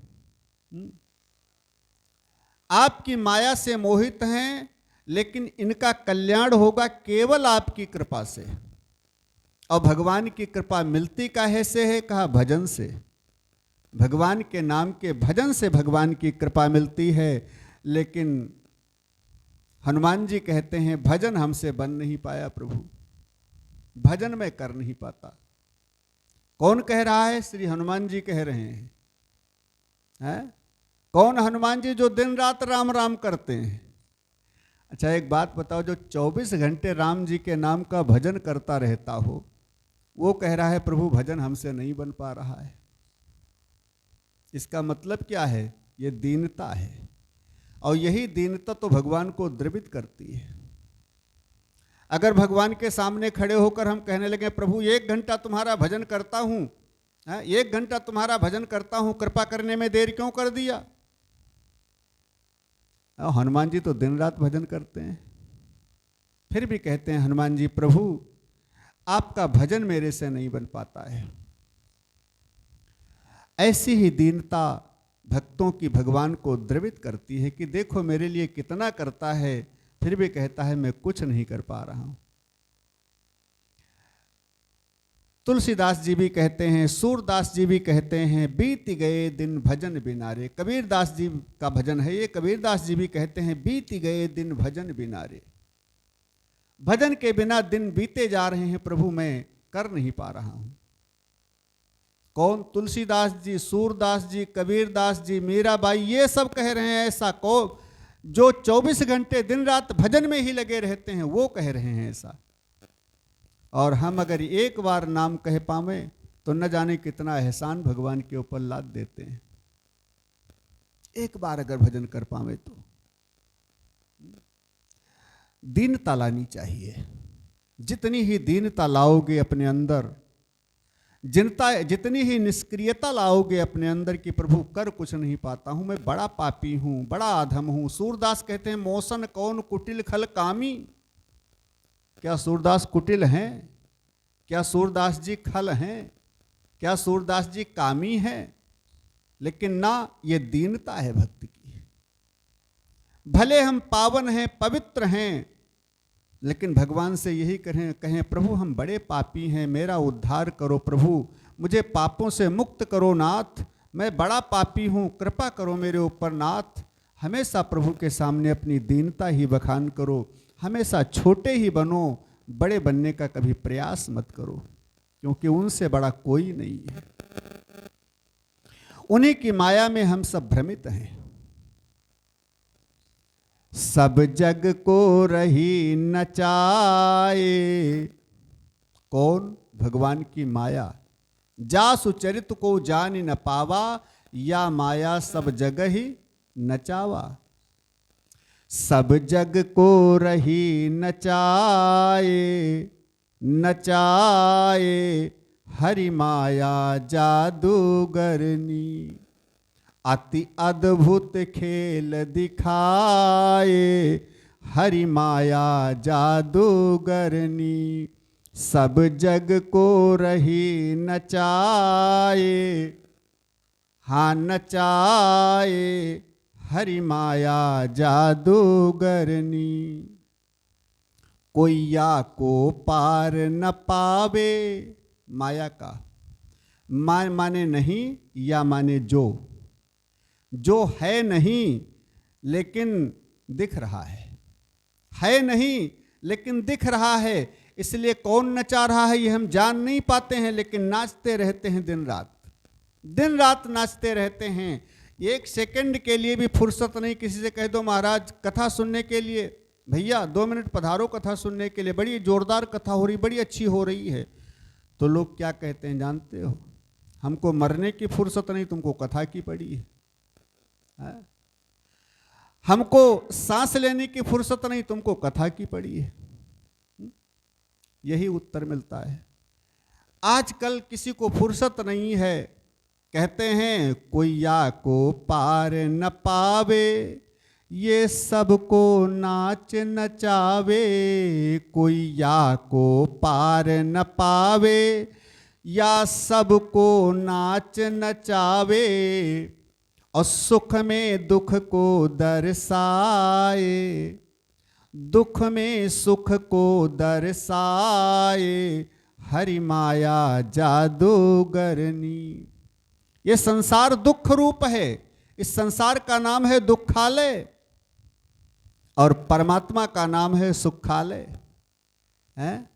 आपकी माया से मोहित हैं, लेकिन इनका कल्याण होगा केवल आपकी कृपा से। और भगवान की कृपा मिलती काहे से है? कहा भजन से। भगवान के नाम के भजन से भगवान की कृपा मिलती है। लेकिन हनुमान जी कहते हैं भजन हमसे बन नहीं पाया प्रभु, भजन मैं कर नहीं पाता। कौन कह रहा है? श्री हनुमान जी कह रहे हैं। कौन हनुमान जी जो दिन रात राम राम करते हैं? अच्छा एक बात बताओ, जो 24 घंटे राम जी के नाम का भजन करता रहता हो, वो कह रहा है प्रभु भजन हमसे नहीं बन पा रहा है। इसका मतलब क्या है? ये दीनता है, और यही दीनता तो भगवान को द्रवित करती है। अगर भगवान के सामने खड़े होकर हम कहने लगे प्रभु 1 घंटा तुम्हारा भजन करता हूं, 1 घंटा तुम्हारा भजन करता हूं, कृपा करने में देर क्यों कर दिया? हनुमान जी तो दिन रात भजन करते हैं, फिर भी कहते हैं हनुमान जी प्रभु आपका भजन मेरे से नहीं बन पाता है। ऐसी ही दीनता भक्तों की भगवान को द्रवित करती है कि देखो मेरे लिए कितना करता है, फिर भी कहता है मैं कुछ नहीं कर पा रहा हूं। तुलसीदास जी भी कहते हैं, सूरदास जी भी कहते हैं, बीत गए दिन भजन बिनारे। कबीरदास जी का भजन है ये, कबीरदास जी भी कहते हैं बीत गए दिन भजन बिनारे। भजन के बिना दिन बीते जा रहे हैं प्रभु, मैं कर नहीं पा रहा हूं। कौन? तुलसीदास जी, सूरदास जी, कबीरदास जी, मीराबाई, ये सब कह रहे हैं ऐसा। कौन? जो 24 घंटे दिन रात भजन में ही लगे रहते हैं, वो कह रहे हैं ऐसा। और हम अगर एक बार नाम कह पावे तो न जाने कितना एहसान भगवान के ऊपर लाद देते हैं। एक बार अगर भजन कर पावे तो दीनता लानी चाहिए। जितनी ही दीनता लाओगे अपने अंदर, जितनी ही निष्क्रियता लाओगे अपने अंदर कि प्रभु कर कुछ नहीं पाता हूं, मैं बड़ा पापी हूं, बड़ा अधम हूं। सूरदास कहते हैं मोसन कौन कुटिल खल कामी। क्या सूरदास कुटिल हैं? क्या सूरदास जी खल हैं? क्या सूरदास जी कामी हैं? लेकिन ना, ये दीनता है भक्ति की। भले हम पावन हैं, पवित्र हैं, लेकिन भगवान से यही कहें प्रभु हम बड़े पापी हैं, मेरा उद्धार करो प्रभु, मुझे पापों से मुक्त करो नाथ, मैं बड़ा पापी हूं, कृपा करो मेरे ऊपर नाथ। हमेशा प्रभु के सामने अपनी दीनता ही बखान करो। हमेशा छोटे ही बनो, बड़े बनने का कभी प्रयास मत करो, क्योंकि उनसे बड़ा कोई नहीं है। उन्हीं की माया में हम सब भ्रमित हैं। सब जग को रही नचाए। कौन? भगवान की माया। जासु चरित को जान न पावा, या माया सब जग ही नचावा। सब जग को रही नचाए, नचाए हरि माया जादूगरनी। अति अद्भुत खेल दिखाए, हरि माया जादूगरनी। सब जग को रही नचाए, हाँ नचाए हरि माया जादूगरनी। कोई या को पार न पावे, माया का माने नहीं या माने जो है नहीं लेकिन दिख रहा है नहीं लेकिन दिख रहा है। इसलिए कौन नचा रहा है ये हम जान नहीं पाते हैं, लेकिन नाचते रहते हैं दिन रात नाचते रहते हैं। एक सेकंड के लिए भी फुर्सत नहीं। किसी से कह दो महाराज कथा सुनने के लिए, भैया 2 मिनट पधारो कथा सुनने के लिए, बड़ी जोरदार कथा हो रही, बड़ी अच्छी हो रही है, तो लोग क्या कहते हैं जानते हो? हमको मरने की फुर्सत नहीं, तुमको कथा की पड़ी है। हमको सांस लेने की फुर्सत नहीं, तुमको कथा की पड़ी है। यही उत्तर मिलता है। आजकल किसी को फुर्सत नहीं है। कहते हैं कोई या को पार न पावे, ये सबको नाच नचावे। कोई या को पार न पावे, या सबको नाच नचावे। और सुख में दुख को दर्शाए, दुख में सुख को दर्शाए। हरि माया जादूगरनी। ये संसार दुख रूप है। इस संसार का नाम है दुखालय और परमात्मा का नाम है सुखालय है।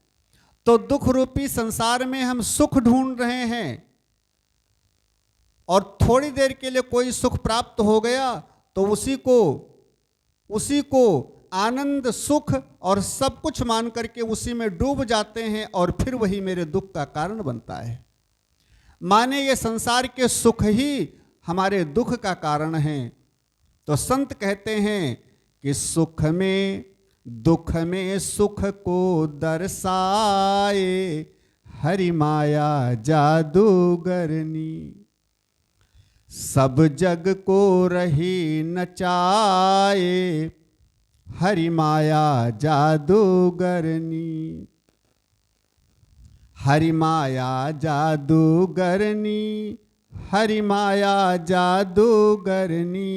तो दुख रूपी संसार में हम सुख ढूंढ रहे हैं, और थोड़ी देर के लिए कोई सुख प्राप्त हो गया तो उसी को आनंद सुख और सब कुछ मान करके उसी में डूब जाते हैं, और फिर वही मेरे दुख का कारण बनता है। माने ये संसार के सुख ही हमारे दुख का कारण है। तो संत कहते हैं कि सुख में दुख में सुख को दर्शाए। हरि माया जादूगरनी। सब जग को रही नचाए। हरि माया जादूगरनी। हरि माया जादूगरनी। हरि माया जादूगरनी।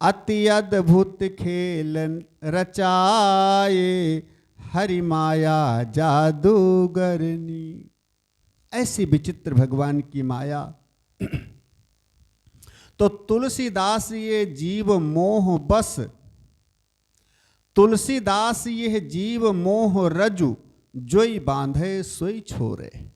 अति अद्भुत खेल रचाए। हरि माया जादूगरनी। ऐसी विचित्र भगवान की माया। तो तुलसीदास ये जीव मोह बस, तुलसीदास ये जीव मोह रजु, जोई बांधे सोई छोरे।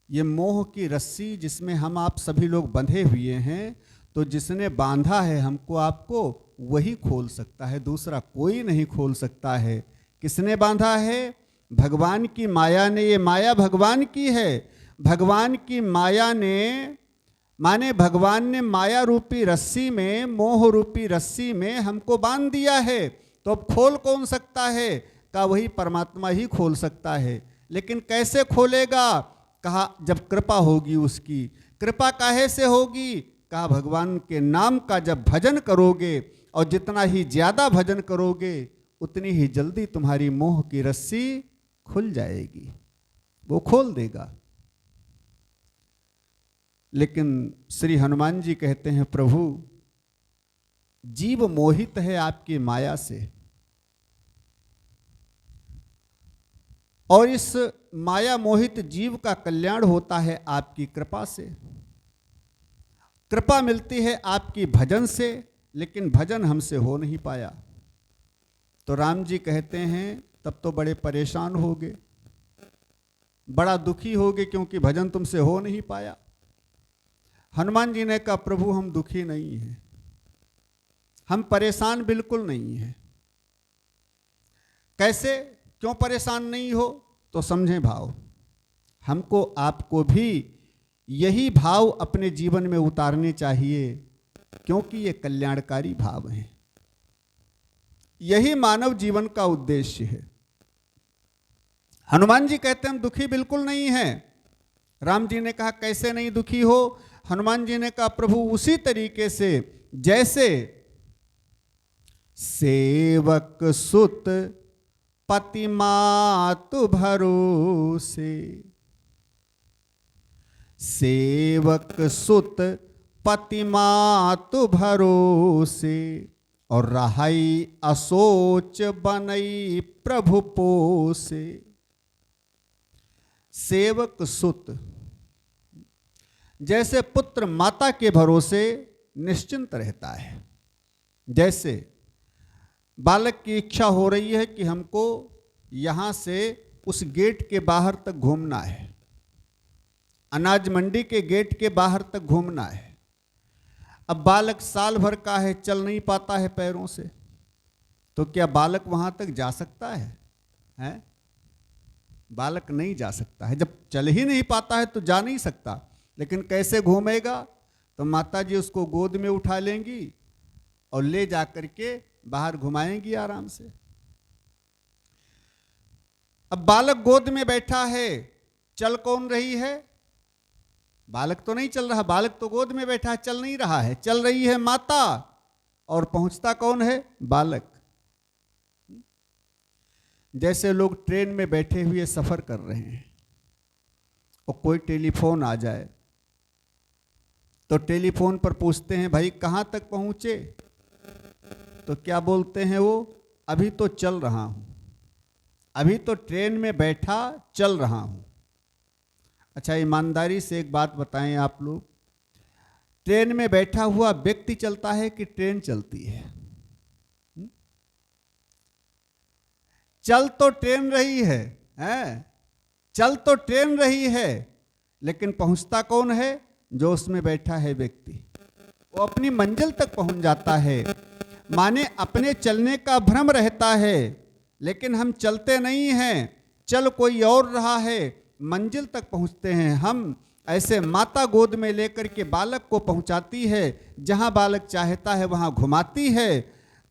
ये मोह की रस्सी जिसमें हम आप सभी लोग बंधे हुए हैं, तो जिसने बांधा है हमको आपको वही खोल सकता है, दूसरा कोई नहीं खोल सकता है। किसने बांधा है? भगवान की माया ने। ये माया भगवान की है। भगवान की माया ने, माने भगवान ने माया रूपी रस्सी में, मोह रूपी रस्सी में हमको बांध दिया है। तो अब खोल कौन सकता है? कहा वही परमात्मा ही खोल सकता है। लेकिन कैसे खोलेगा? कहा जब कृपा होगी उसकी। कृपा काहे से होगी? कहा भगवान के नाम का जब भजन करोगे, और जितना ही ज्यादा भजन करोगे उतनी ही जल्दी तुम्हारी मोह की रस्सी खुल जाएगी, वो खोल देगा। लेकिन श्री हनुमान जी कहते हैं प्रभु जीव मोहित है आपकी माया से, और इस माया मोहित जीव का कल्याण होता है आपकी कृपा से। कृपा मिलती है आपकी भजन से, लेकिन भजन हमसे हो नहीं पाया। तो राम जी कहते हैं तब तो बड़े परेशान होगे, बड़ा दुखी होगे, क्योंकि भजन तुमसे हो नहीं पाया। हनुमान जी ने कहा प्रभु हम दुखी नहीं हैं, हम परेशान बिल्कुल नहीं हैं। कैसे, क्यों परेशान नहीं हो? तो समझें भाव। हमको आपको भी यही भाव अपने जीवन में उतारने चाहिए, क्योंकि ये कल्याणकारी भाव हैं। यही मानव जीवन का उद्देश्य है। हनुमान जी कहते हैं हम दुखी बिल्कुल नहीं हैं। राम जी ने कहा कैसे नहीं दुखी हो? हनुमान जी ने कहा प्रभु उसी तरीके से जैसे सेवक सुत पति मातु भरोसे, सेवक सुत पति मातु भरोसे, और रहाई असोच बनई प्रभु पोसे। सेवक सुत जैसे पुत्र माता के भरोसे निश्चिंत रहता है, जैसे बालक की इच्छा हो रही है कि हमको यहां से उस गेट के बाहर तक घूमना है, अनाज मंडी के गेट के बाहर तक घूमना है। अब बालक साल भर का है, चल नहीं पाता है पैरों से, तो क्या बालक वहां तक जा सकता है? हैं? बालक नहीं जा सकता है। जब चल ही नहीं पाता है तो जा नहीं सकता। लेकिन कैसे घूमेगा? तो माता जी उसको गोद में उठा लेंगी और ले जाकर के बाहर घुमाएंगी आराम से। अब बालक गोद में बैठा है, चल कौन रही है? बालक तो नहीं चल रहा, बालक तो गोद में बैठा है, चल नहीं रहा है। चल रही है माता, और पहुंचता कौन है? बालक। जैसे लोग ट्रेन में बैठे हुए सफर कर रहे हैं और कोई टेलीफोन आ जाए तो टेलीफोन पर पूछते हैं भाई कहां तक पहुंचे? तो क्या बोलते हैं वो? अभी तो चल रहा हूं, अभी तो ट्रेन में बैठा चल रहा हूं। अच्छा, ईमानदारी से एक बात बताएं आप लोग, ट्रेन में बैठा हुआ व्यक्ति चलता है कि ट्रेन चलती है? चल तो ट्रेन रही है, चल तो ट्रेन रही है, लेकिन पहुंचता कौन है? जो उसमें बैठा है व्यक्ति। वो अपनी मंजिल तक पहुंच जाता है। माने अपने चलने का भ्रम रहता है, लेकिन हम चलते नहीं हैं, चल कोई और रहा है, मंजिल तक पहुंचते हैं हम। ऐसे माता गोद में लेकर के बालक को पहुंचाती है, जहां बालक चाहता है वहां घुमाती है।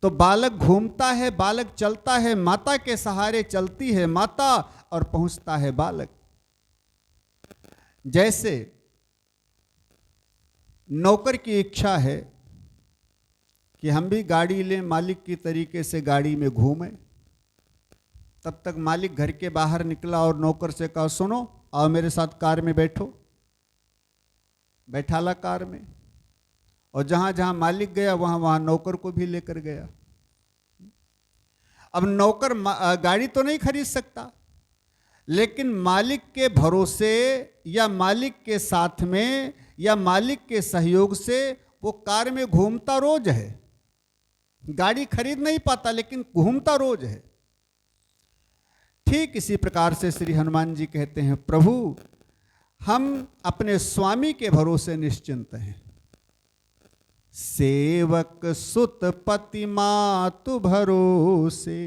तो बालक घूमता है, बालक चलता है, माता के सहारे चलती है माता और पहुंचता है बालक। जैसे नौकर की इच्छा है कि हम भी गाड़ी लें, मालिक की तरीके से गाड़ी में घूमें। तब तक मालिक घर के बाहर निकला और नौकर से कहा सुनो आओ मेरे साथ कार में बैठो। बैठाला कार में, और जहां जहां मालिक गया वहां वहां नौकर को भी लेकर गया। अब नौकर गाड़ी तो नहीं खरीद सकता, लेकिन मालिक के भरोसे या मालिक के साथ में या मालिक के सहयोग से वो कार में घूमता रोज है। गाड़ी खरीद नहीं पाता लेकिन घूमता रोज है। ठीक इसी प्रकार से श्री हनुमान जी कहते हैं प्रभु हम अपने स्वामी के भरोसे निश्चिंत हैं। सेवक सुत पति मातु भरोसे,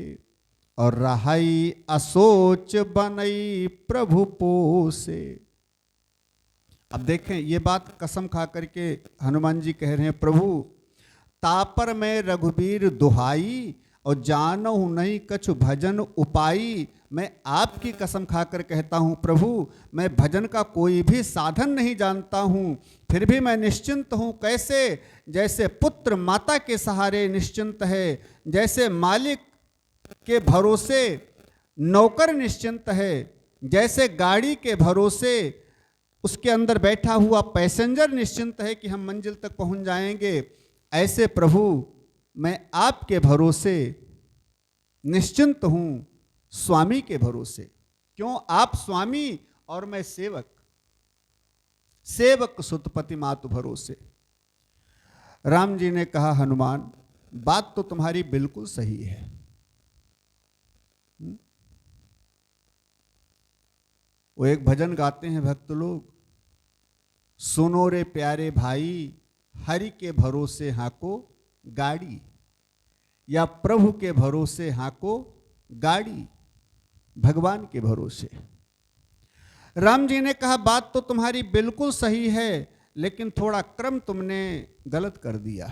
और रहाई असोच बनई प्रभु पोसे। अब देखें ये बात कसम खा करके हनुमान जी कह रहे हैं प्रभु तापर में रघुबीर दुहाई, और जानहु नहीं कछु भजन उपाई। मैं आपकी कसम खाकर कहता हूँ प्रभु मैं भजन का कोई भी साधन नहीं जानता हूँ, फिर भी मैं निश्चिंत हूँ। कैसे? जैसे पुत्र माता के सहारे निश्चिंत है, जैसे मालिक के भरोसे नौकर निश्चिंत है, जैसे गाड़ी के भरोसे उसके अंदर बैठा हुआ पैसेंजर निश्चिंत है कि हम मंजिल तक पहुंच जाएंगे, ऐसे प्रभु मैं आपके भरोसे निश्चिंत हूं, स्वामी के भरोसे। क्यों? आप स्वामी और मैं सेवक, सेवक सुतपति मातु भरोसे। राम जी ने कहा हनुमान बात तो तुम्हारी बिल्कुल सही है। वो एक भजन गाते हैं भक्त लोग, सुनो रे प्यारे भाई हरि के भरोसे हाको गाड़ी, या प्रभु के भरोसे हाको गाड़ी, भगवान के भरोसे। राम जी ने कहा बात तो तुम्हारी बिल्कुल सही है, लेकिन थोड़ा क्रम तुमने गलत कर दिया।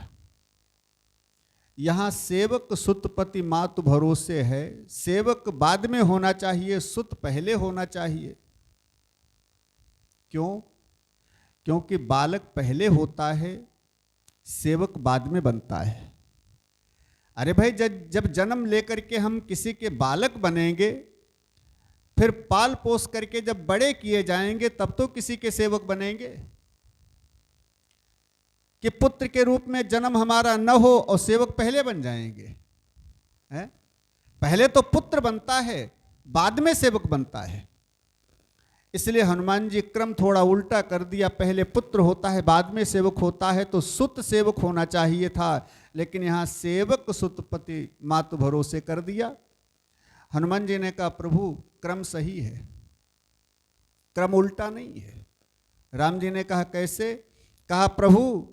यहाँ सेवक सुतपति मातु भरोसे है। सेवक बाद में होना चाहिए, सुत पहले होना चाहिए। क्यों? क्योंकि बालक पहले होता है, सेवक बाद में बनता है। अरे भाई, जब जन्म लेकर के हम किसी के बालक बनेंगे, फिर पाल पोस करके जब बड़े किए जाएंगे, तब तो किसी के सेवक बनेंगे। कि पुत्र के रूप में जन्म हमारा न हो और सेवक पहले बन जाएंगे? है? पहले तो पुत्र बनता है, बाद में सेवक बनता है। इसलिए हनुमान जी क्रम थोड़ा उल्टा कर दिया। पहले पुत्र होता है, बाद में सेवक होता है, तो सुत सेवक होना चाहिए था, लेकिन यहां सेवक सुतपति मातु भरोसे कर दिया। हनुमान जी ने कहा प्रभु क्रम सही है, क्रम उल्टा नहीं है। राम जी ने कहा कैसे? कहा प्रभु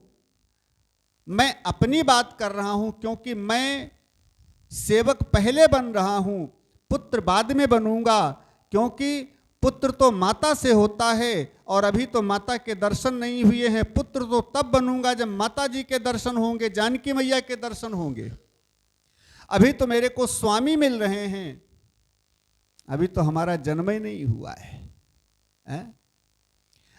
मैं अपनी बात कर रहा हूं, क्योंकि मैं सेवक पहले बन रहा हूं, पुत्र बाद में बनूंगा। क्योंकि पुत्र तो माता से होता है और अभी तो माता के दर्शन नहीं हुए हैं। पुत्र तो तब बनूंगा जब माता जी के दर्शन होंगे, जानकी मैया के दर्शन होंगे। अभी तो मेरे को स्वामी मिल रहे हैं, अभी तो हमारा जन्म ही नहीं हुआ है?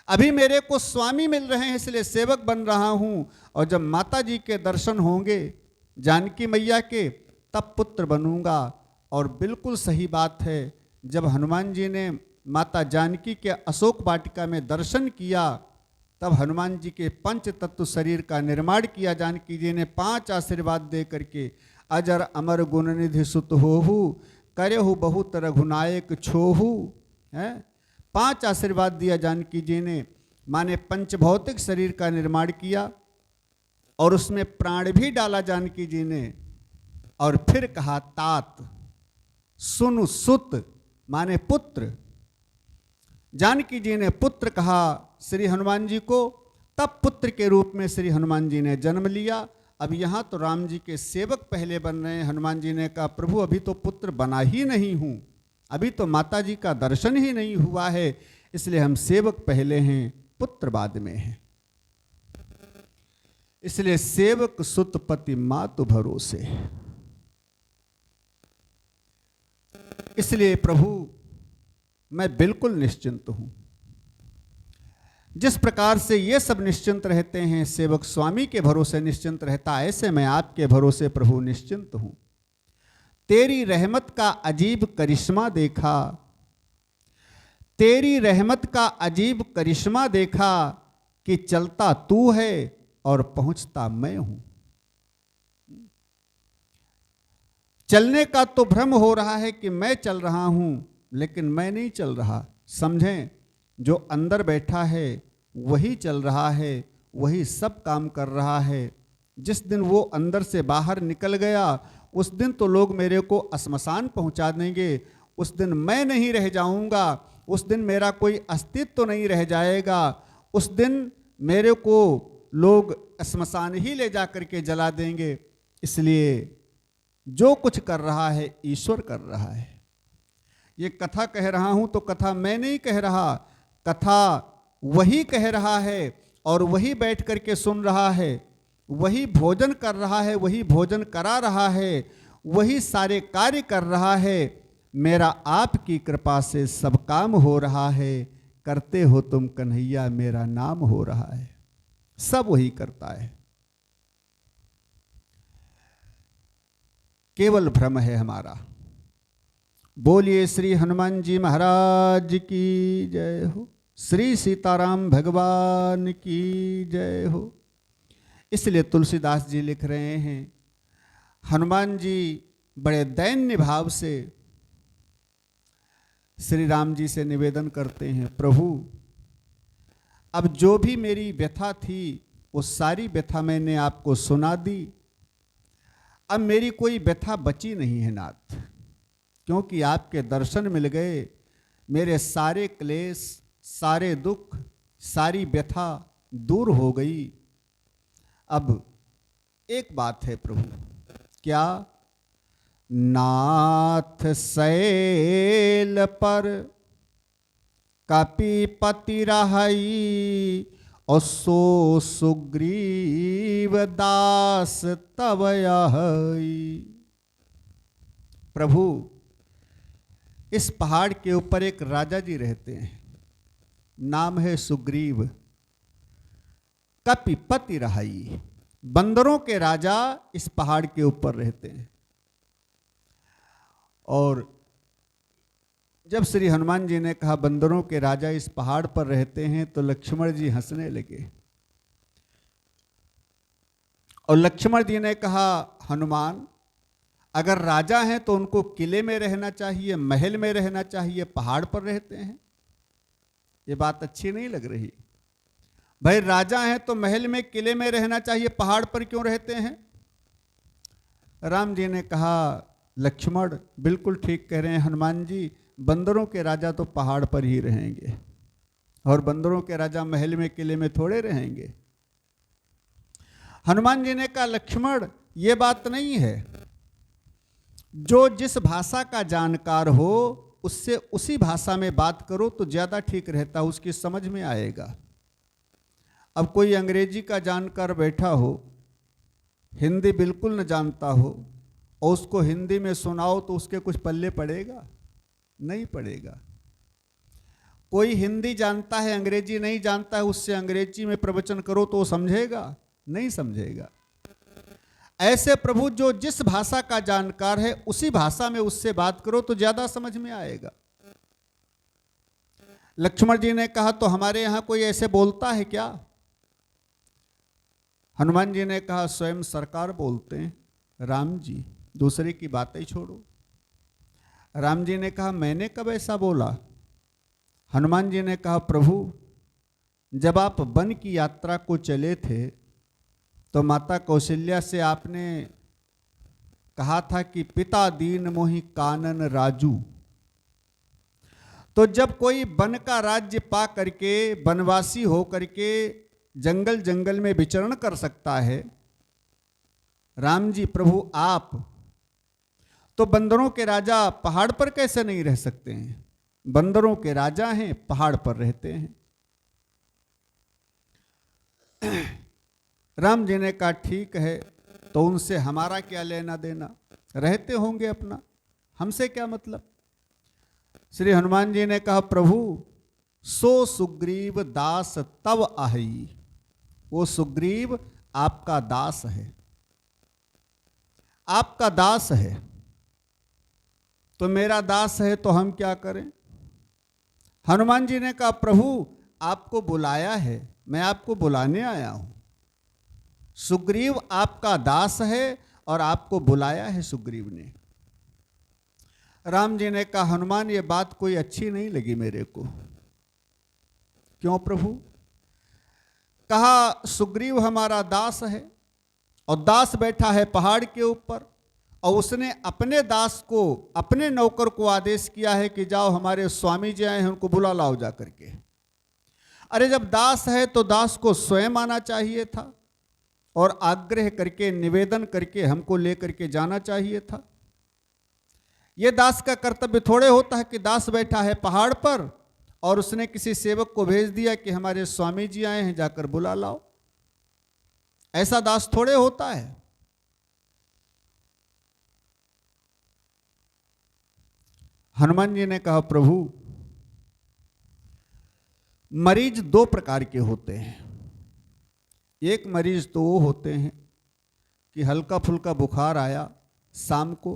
अभी मेरे को स्वामी मिल रहे हैं, इसलिए सेवक बन रहा हूं। और जब माता जी के दर्शन होंगे जानकी मैया के, तब पुत्र बनूंगा। और बिल्कुल सही बात है, जब हनुमान जी ने माता जानकी के अशोक वाटिका में दर्शन किया, तब हनुमान जी के पंच तत्व शरीर का निर्माण किया। जानकी जी ने 5 आशीर्वाद दे करके, अजर अमर गुण निधि सुत होहु, करहु बहुत रघुनायक छोहु, है 5 आशीर्वाद दिया जानकी जी ने। माने पंचभौतिक शरीर का निर्माण किया और उसमें प्राण भी डाला जानकी जी ने। और फिर कहा तात सुनु सुत, माने पुत्र। जानकी जी ने पुत्र कहा श्री हनुमान जी को, तब पुत्र के रूप में श्री हनुमान जी ने जन्म लिया। अब यहाँ तो राम जी के सेवक पहले बन रहे हैं। हनुमान जी ने कहा प्रभु अभी तो पुत्र बना ही नहीं हूँ, अभी तो माता जी का दर्शन ही नहीं हुआ है, इसलिए हम सेवक पहले हैं, पुत्र बाद में हैं। इसलिए सेवक सुतपति मातु भरोसे। इसलिए प्रभु मैं बिल्कुल निश्चिंत हूं। जिस प्रकार से ये सब निश्चिंत रहते हैं, सेवक स्वामी के भरोसे निश्चिंत रहता है, ऐसे मैं आपके भरोसे प्रभु निश्चिंत हूं। तेरी रहमत का अजीब करिश्मा देखा, तेरी रहमत का अजीब करिश्मा देखा, कि चलता तू है और पहुंचता मैं हूं। चलने का तो भ्रम हो रहा है कि मैं चल रहा हूं, लेकिन मैं नहीं चल रहा। समझें, जो अंदर बैठा है वही चल रहा है, वही सब काम कर रहा है। जिस दिन वो अंदर से बाहर निकल गया, उस दिन तो लोग मेरे को श्मशान पहुंचा देंगे। उस दिन मैं नहीं रह जाऊंगा, उस दिन मेरा कोई अस्तित्व तो नहीं रह जाएगा। उस दिन मेरे को लोग श्मशान ही ले जा करके जला देंगे। इसलिए जो कुछ कर रहा है ईश्वर कर रहा है। ये कथा कह रहा हूं तो कथा मैं नहीं कह रहा, कथा वही कह रहा है और वही बैठ करके सुन रहा है, वही भोजन कर रहा है, वही भोजन करा रहा है, वही सारे कार्य कर रहा है। मेरा आपकी कृपा से सब काम हो रहा है। करते हो तुम कन्हैया मेरा नाम हो रहा है। सब वही करता है, केवल भ्रम है हमारा। बोलिए श्री हनुमान जी महाराज की जय हो, श्री सीताराम भगवान की जय हो। इसलिए तुलसीदास जी लिख रहे हैं, हनुमान जी बड़े दैन्य भाव से श्री राम जी से निवेदन करते हैं, प्रभु अब जो भी मेरी व्यथा थी वो सारी व्यथा मैंने आपको सुना दी। अब मेरी कोई व्यथा बची नहीं है नाथ, क्योंकि आपके दर्शन मिल गए। मेरे सारे क्लेश, सारे दुख, सारी व्यथा दूर हो गई। अब एक बात है प्रभु, क्या? नाथ शैल पर कपिपति रहई और सो सुग्रीव दास तब आई। प्रभु, इस पहाड़ के ऊपर एक राजा जी रहते हैं, नाम है सुग्रीव। कपिपति रहाई, बंदरों के राजा इस पहाड़ के ऊपर रहते हैं। और जब श्री हनुमान जी ने कहा बंदरों के राजा इस पहाड़ पर रहते हैं, तो लक्ष्मण जी हंसने लगे। और लक्ष्मण जी ने कहा, हनुमान, अगर राजा हैं तो उनको किले में रहना चाहिए, महल में रहना चाहिए, पहाड़ पर रहते हैं। ये बात अच्छी नहीं लग रही। भाई राजा हैं तो महल में, किले में रहना चाहिए, पहाड़ पर क्यों रहते हैं? राम जी ने कहा, लक्ष्मण बिल्कुल ठीक कह रहे हैं हनुमान जी, बंदरों के राजा तो पहाड़ पर ही रहेंगे, और बंदरों के राजा महल में, किले में थोड़े रहेंगे। हनुमान जी ने कहा, लक्ष्मण ये बात नहीं है। जो जिस भाषा का जानकार हो उससे उसी भाषा में बात करो तो ज्यादा ठीक रहता, उसकी समझ में आएगा। अब कोई अंग्रेजी का जानकार बैठा हो, हिंदी बिल्कुल न जानता हो, और उसको हिंदी में सुनाओ तो उसके कुछ पल्ले पड़ेगा? नहीं पड़ेगा। कोई हिंदी जानता है, अंग्रेजी नहीं जानता है, उससे अंग्रेजी में प्रवचन करो तो वो समझेगा? नहीं समझेगा। ऐसे प्रभु जो जिस भाषा का जानकार है उसी भाषा में उससे बात करो तो ज्यादा समझ में आएगा। लक्ष्मण जी ने कहा, तो हमारे यहां कोई ऐसे बोलता है क्या? हनुमान जी ने कहा, स्वयं सरकार बोलते हैं राम जी, दूसरे की बातें छोड़ो। राम जी ने कहा, मैंने कब ऐसा बोला? हनुमान जी ने कहा, प्रभु जब आप वन की यात्रा को चले थे तो माता कौशल्या से आपने कहा था कि पिता दीन मोहि कानन राजू। तो जब कोई वन का राज्य पा करके, वनवासी हो करके जंगल जंगल में विचरण कर सकता है, राम जी प्रभु आप तो बंदरों के राजा पहाड़ पर कैसे नहीं रह सकते हैं? बंदरों के राजा हैं, पहाड़ पर रहते हैं। राम जी ने कहा, ठीक है, तो उनसे हमारा क्या लेना देना, रहते होंगे अपना, हमसे क्या मतलब? श्री हनुमान जी ने कहा, प्रभु सो सुग्रीव दास तब आई। वो सुग्रीव आपका दास है, आपका दास है। तो मेरा दास है तो हम क्या करें? हनुमान जी ने कहा, प्रभु आपको बुलाया है, मैं आपको बुलाने आया हूं। सुग्रीव आपका दास है और आपको बुलाया है सुग्रीव ने। राम जी ने कहा, हनुमान ये बात कोई अच्छी नहीं लगी मेरे को। क्यों प्रभु? कहा, सुग्रीव हमारा दास है और दास बैठा है पहाड़ के ऊपर, और उसने अपने दास को, अपने नौकर को आदेश किया है कि जाओ हमारे स्वामी जी आए हैं, उनको बुला लाओ जा करके। अरे जब दास है तो दास को स्वयं आना चाहिए था और आग्रह करके, निवेदन करके हमको लेकर के जाना चाहिए था। यह दास का कर्तव्य थोड़े होता है कि दास बैठा है पहाड़ पर और उसने किसी सेवक को भेज दिया कि हमारे स्वामी जी आए हैं, जाकर बुला लाओ। ऐसा दास थोड़े होता है। हनुमान जी ने कहा, प्रभु मरीज दो प्रकार के होते हैं। एक मरीज तो वो होते हैं कि हल्का फुल्का बुखार आया शाम को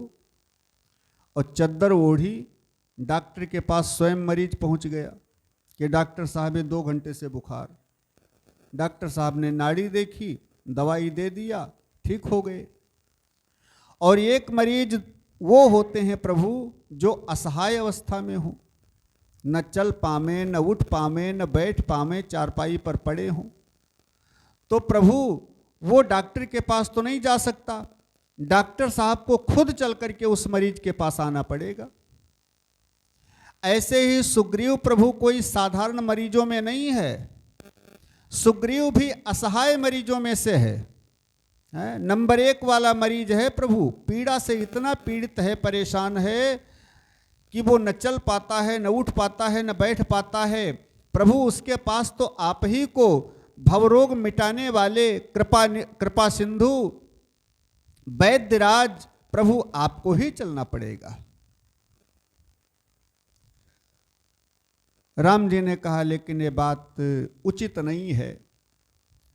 और चद्दर ओढ़ी, डॉक्टर के पास स्वयं मरीज पहुंच गया कि डॉक्टर साहब 2 घंटे से बुखार। डॉक्टर साहब ने नाड़ी देखी, दवाई दे दिया, ठीक हो गए। और एक मरीज वो होते हैं प्रभु जो असहाय अवस्था में हो, न चल पावे, न उठ पावे, न बैठ पावे, चारपाई पर पड़े हों। तो प्रभु वो डॉक्टर के पास तो नहीं जा सकता, डॉक्टर साहब को खुद चल करके उस मरीज के पास आना पड़ेगा। ऐसे ही सुग्रीव प्रभु कोई साधारण मरीजों में नहीं है, सुग्रीव भी असहाय मरीजों में से है। नंबर 1 वाला मरीज है प्रभु, पीड़ा से इतना पीड़ित है, परेशान है कि वो न चल पाता है, न उठ पाता है, न बैठ पाता है। प्रभु उसके पास तो आप ही को भवरोग मिटाने वाले कृपा सिंधु वैद्यराज प्रभु आपको ही चलना पड़ेगा। राम जी ने कहा लेकिन ये बात उचित नहीं है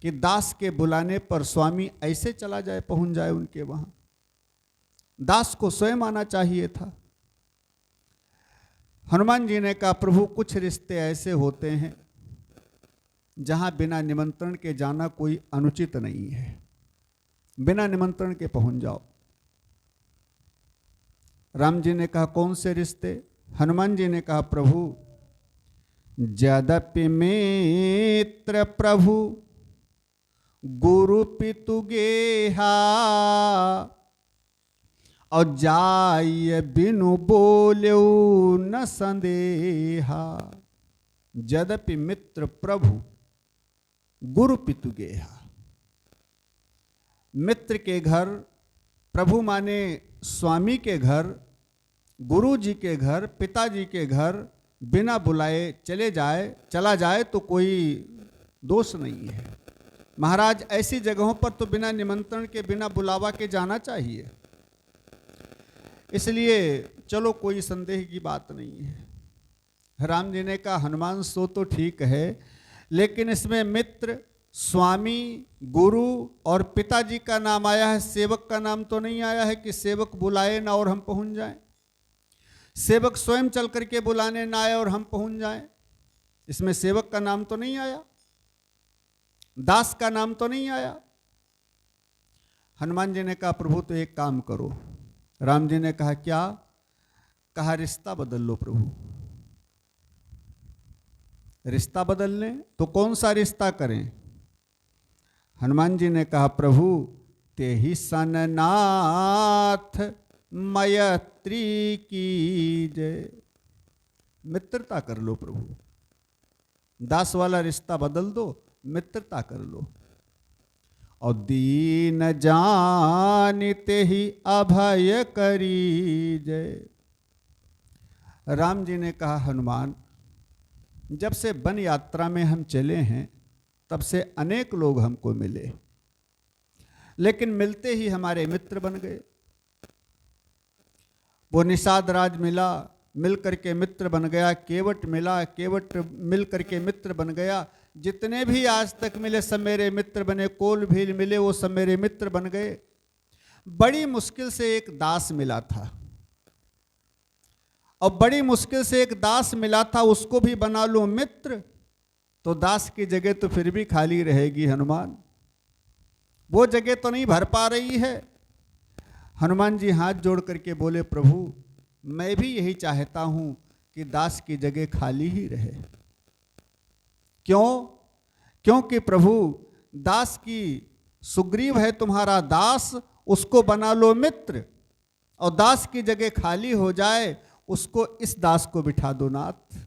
कि दास के बुलाने पर स्वामी ऐसे चला जाए, पहुंच जाए उनके वहां। दास को स्वयं आना चाहिए था। हनुमान जी ने कहा प्रभु कुछ रिश्ते ऐसे होते हैं जहां बिना निमंत्रण के जाना कोई अनुचित नहीं है, बिना निमंत्रण के पहुंच जाओ। राम जी ने कहा कौन से रिश्ते? हनुमान जी ने कहा प्रभु यद्यपि मित्र प्रभु गुरु पितु गेहा, और जाय बिनु बोल्यो न संदेहा। यद्यपि मित्र प्रभु गुरु पितु गेहा। मित्र के घर, प्रभु माने स्वामी के घर, गुरु जी के घर, पिताजी के घर बिना बुलाए चला जाए तो कोई दोष नहीं है। महाराज ऐसी जगहों पर तो बिना निमंत्रण के, बिना बुलावा के जाना चाहिए। इसलिए चलो कोई संदेह की बात नहीं है। राम जी ने कहा हनुमान सो तो ठीक है, लेकिन इसमें मित्र, स्वामी, गुरु और पिताजी का नाम आया है, सेवक का नाम तो नहीं आया है कि सेवक बुलाए ना और हम पहुंच जाएं। सेवक स्वयं चल करके बुलाने ना आए और हम पहुंच जाएं। इसमें सेवक का नाम तो नहीं आया, दास का नाम तो नहीं आया। हनुमान जी ने कहा प्रभु तो एक काम करो। राम जी ने कहा क्या? कहा रिश्ता बदल लो प्रभु। रिश्ता बदल लें तो कौन सा रिश्ता करें? हनुमान जी ने कहा प्रभु तेहि सन नाथ मैत्री की जय। मित्रता कर लो प्रभु, दास वाला रिश्ता बदल दो, मित्रता कर लो। और दीन जानते ही अभय करी जय। राम जी ने कहा हनुमान जब से वन यात्रा में हम चले हैं तब से अनेक लोग हमको मिले, लेकिन मिलते ही हमारे मित्र बन गए। वो निषाद राज मिला, मिल करके मित्र बन गया। केवट मिला, केवट मिल करके मित्र बन गया। जितने भी आज तक मिले सब मेरे मित्र बने। कोल भील मिले, वो सब मेरे मित्र बन गए। बड़ी मुश्किल से एक दास मिला था, और बड़ी मुश्किल से एक दास मिला था, उसको भी बना लो मित्र तो दास की जगह तो फिर भी खाली रहेगी हनुमान, वो जगह तो नहीं भर पा रही है। हनुमान जी हाथ जोड़ करके बोले प्रभु मैं भी यही चाहता हूं कि दास की जगह खाली ही रहे। क्यों? क्योंकि प्रभु दास की, सुग्रीव है तुम्हारा दास, उसको बना लो मित्र, और दास की जगह खाली हो जाए उसको इस दास को बिठा दो नाथ।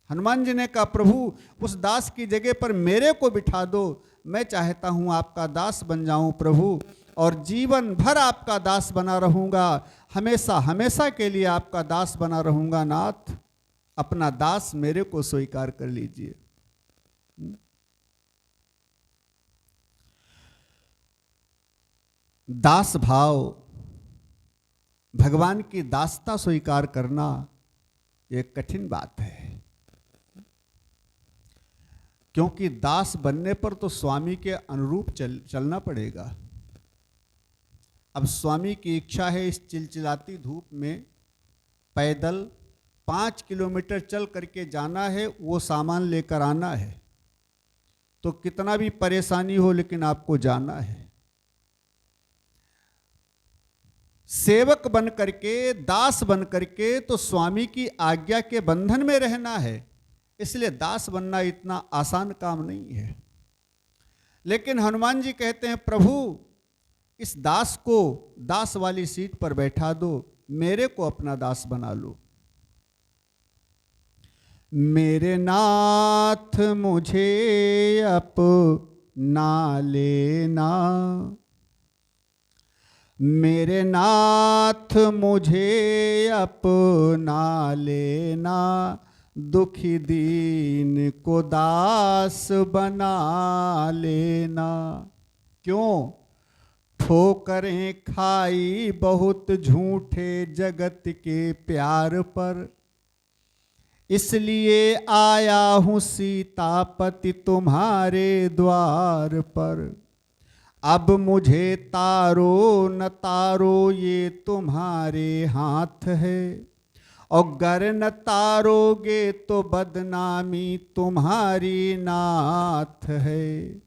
हनुमान जी ने कहा प्रभु उस दास की जगह पर मेरे को बिठा दो, मैं चाहता हूं आपका दास बन जाऊं प्रभु, और जीवन भर आपका दास बना रहूंगा, हमेशा हमेशा के लिए आपका दास बना रहूंगा नाथ, अपना दास मेरे को स्वीकार कर लीजिए। दास भाव, भगवान की दासता स्वीकार करना ये कठिन बात है, क्योंकि दास बनने पर तो स्वामी के अनुरूप चलना पड़ेगा। अब स्वामी की इच्छा है इस चिलचिलाती धूप में पैदल 5 किलोमीटर चल करके जाना है, वो सामान लेकर आना है, तो कितना भी परेशानी हो लेकिन आपको जाना है। सेवक बन करके, दास बन करके तो स्वामी की आज्ञा के बंधन में रहना है, इसलिए दास बनना इतना आसान काम नहीं है। लेकिन हनुमान जी कहते हैं प्रभु इस दास को दास वाली सीट पर बैठा दो, मेरे को अपना दास बना लो। मेरे नाथ मुझे अपना लेना, मेरे नाथ मुझे अपना लेना, दुखी दीन को दास बना लेना। क्यों? ठोकरें खाई बहुत झूठे जगत के प्यार पर, इसलिए आया हूं सीतापति तुम्हारे द्वार पर। अब मुझे तारो न तारो ये तुम्हारे हाथ है, और गर न तारोगे तो बदनामी तुम्हारी नाथ है।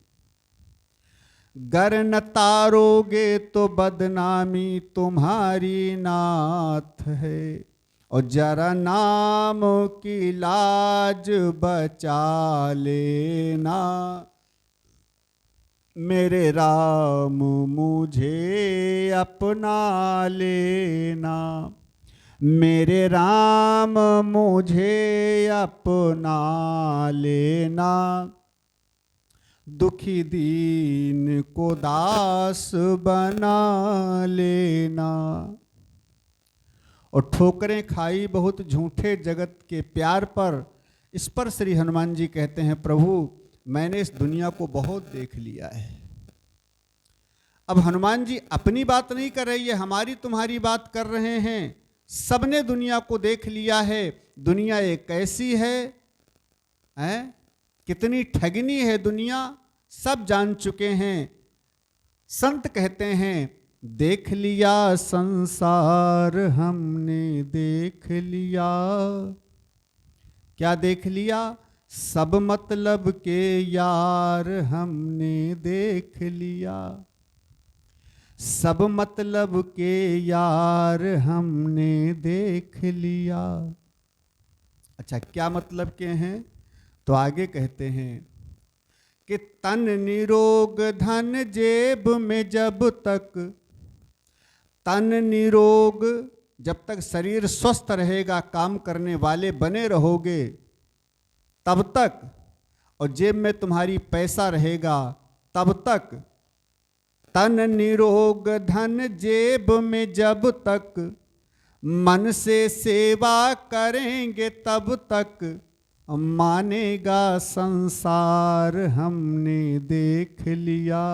गर न तारोगे तो बदनामी तुम्हारी नाथ है, और जरा नाम की लाज बचा लेना। मेरे राम मुझे अपना लेना, मेरे राम मुझे अपना लेना। दुखी दीन को दास बना लेना। और ठोकरें खाई बहुत झूठे जगत के प्यार पर, इस पर श्री हनुमान जी कहते हैं प्रभु मैंने इस दुनिया को बहुत देख लिया है। अब हनुमान जी अपनी बात नहीं कर रही है, हमारी तुम्हारी बात कर रहे हैं। सबने दुनिया को देख लिया है। दुनिया एक कैसी है, कितनी ठगनी है दुनिया, सब जान चुके हैं। संत कहते हैं देख लिया संसार हमने देख लिया। क्या देख लिया? सब मतलब के यार हमने देख लिया। सब मतलब के यार हमने देख लिया। अच्छा, क्या मतलब के हैं? तो आगे कहते हैं कि तन निरोग धन जेब में जब तक, तन निरोग जब तक शरीर स्वस्थ रहेगा, काम करने वाले बने रहोगे तब तक, और जेब में तुम्हारी पैसा रहेगा तब तक। तन निरोग धन जेब में जब तक, मन से सेवा करेंगे तब तक, मानेगा संसार हमने देख लिया।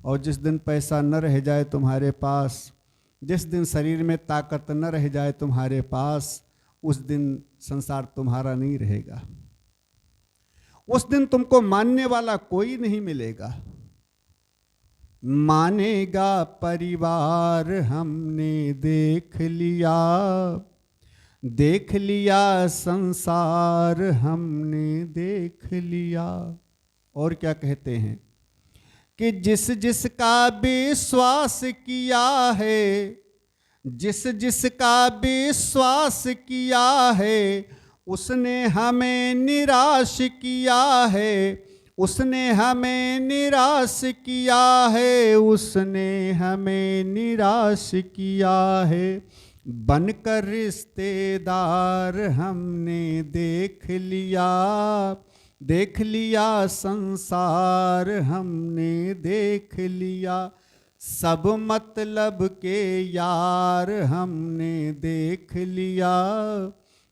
और जिस दिन पैसा न रह जाए तुम्हारे पास, जिस दिन शरीर में ताकत न रह जाए तुम्हारे पास, उस दिन संसार तुम्हारा नहीं रहेगा। उस दिन तुमको मानने वाला कोई नहीं मिलेगा। मानेगा परिवार हमने देख लिया, देख लिया संसार हमने देख लिया। और क्या कहते हैं कि जिस जिसका विश्वास किया है, जिस जिसका विश्वास किया है, उसने हमें निराश किया है। उसने हमें निराश किया है, उसने हमें निराश किया है। बनकर रिश्तेदार हमने देख लिया, देख लिया संसार हमने देख लिया। सब मतलब के यार हमने देख लिया,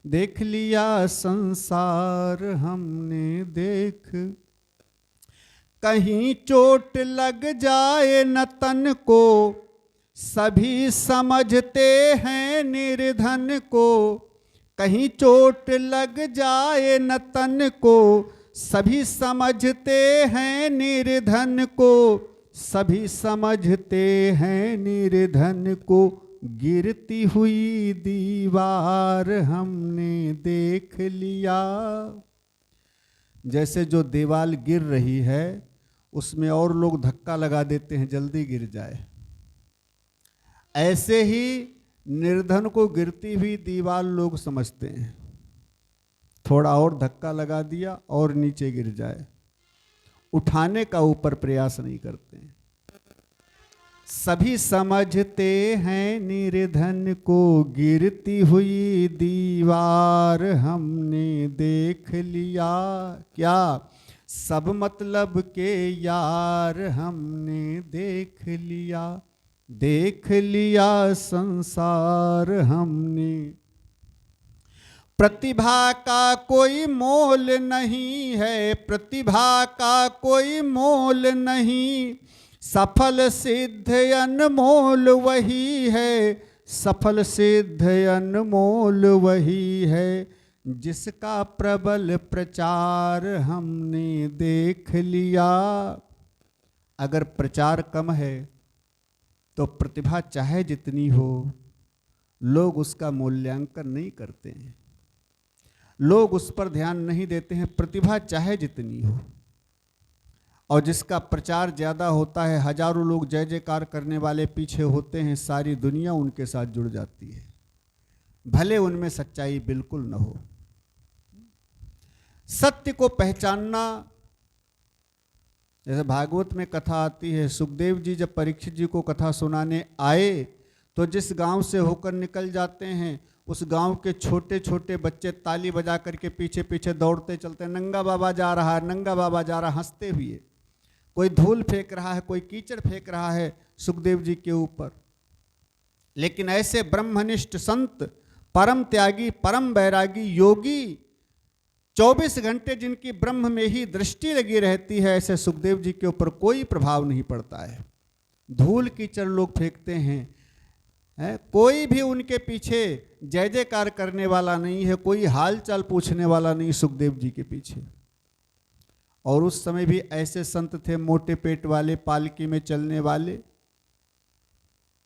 देख लिया संसार हमने देख। कहीं चोट लग जाए न तन को, सभी समझते हैं निर्धन को। कहीं चोट लग जाए न तन को, सभी समझते हैं निर्धन को। सभी समझते हैं निर्धन को। गिरती हुई दीवार हमने देख लिया। जैसे जो दीवार गिर रही है उसमें और लोग धक्का लगा देते हैं जल्दी गिर जाए, ऐसे ही निर्धन को गिरती हुई दीवार लोग समझते हैं। थोड़ा और धक्का लगा दिया और नीचे गिर जाए, उठाने का ऊपर प्रयास नहीं करते हैं। सभी समझते हैं निर्धन को, गिरती हुई दीवार हमने देख लिया। क्या? सब मतलब के यार हमने देख लिया, देख लिया संसार हमने। प्रतिभा का कोई मोल नहीं है, प्रतिभा का कोई मोल नहीं, सफल सिद्ध अनमोल वही है, सफल सिद्ध अनमोल वही है, जिसका प्रबल प्रचार हमने देख लिया। अगर प्रचार कम है तो प्रतिभा चाहे जितनी हो, लोग उसका मूल्यांकन नहीं करते हैं, लोग उस पर ध्यान नहीं देते हैं। प्रतिभा चाहे जितनी हो, और जिसका प्रचार ज़्यादा होता है, हजारों लोग जय जयकार करने वाले पीछे होते हैं, सारी दुनिया उनके साथ जुड़ जाती है, भले उनमें सच्चाई बिल्कुल न हो। सत्य को पहचानना, जैसे भागवत में कथा आती है, सुखदेव जी जब परीक्षित जी को कथा सुनाने आए तो जिस गांव से होकर निकल जाते हैं, उस गांव के छोटे छोटे बच्चे ताली बजा करके पीछे पीछे दौड़ते चलते हैं, नंगा बाबा जा रहा है, नंगा बाबा जा रहा, हंसते हुए। कोई धूल फेंक रहा है, कोई कीचड़ फेंक रहा है सुखदेव जी के ऊपर। लेकिन ऐसे ब्रह्मनिष्ठ संत, परम त्यागी, परम बैरागी, योगी, 24 घंटे जिनकी ब्रह्म में ही दृष्टि लगी रहती है, ऐसे सुखदेव जी के ऊपर कोई प्रभाव नहीं पड़ता है। धूल कीचड़ लोग फेंकते हैं, कोई भी उनके पीछे जय जयकार करने वाला नहीं है, कोई हाल चाल पूछने वाला नहीं सुखदेव जी के पीछे। और उस समय भी ऐसे संत थे, मोटे पेट वाले, पालकी में चलने वाले,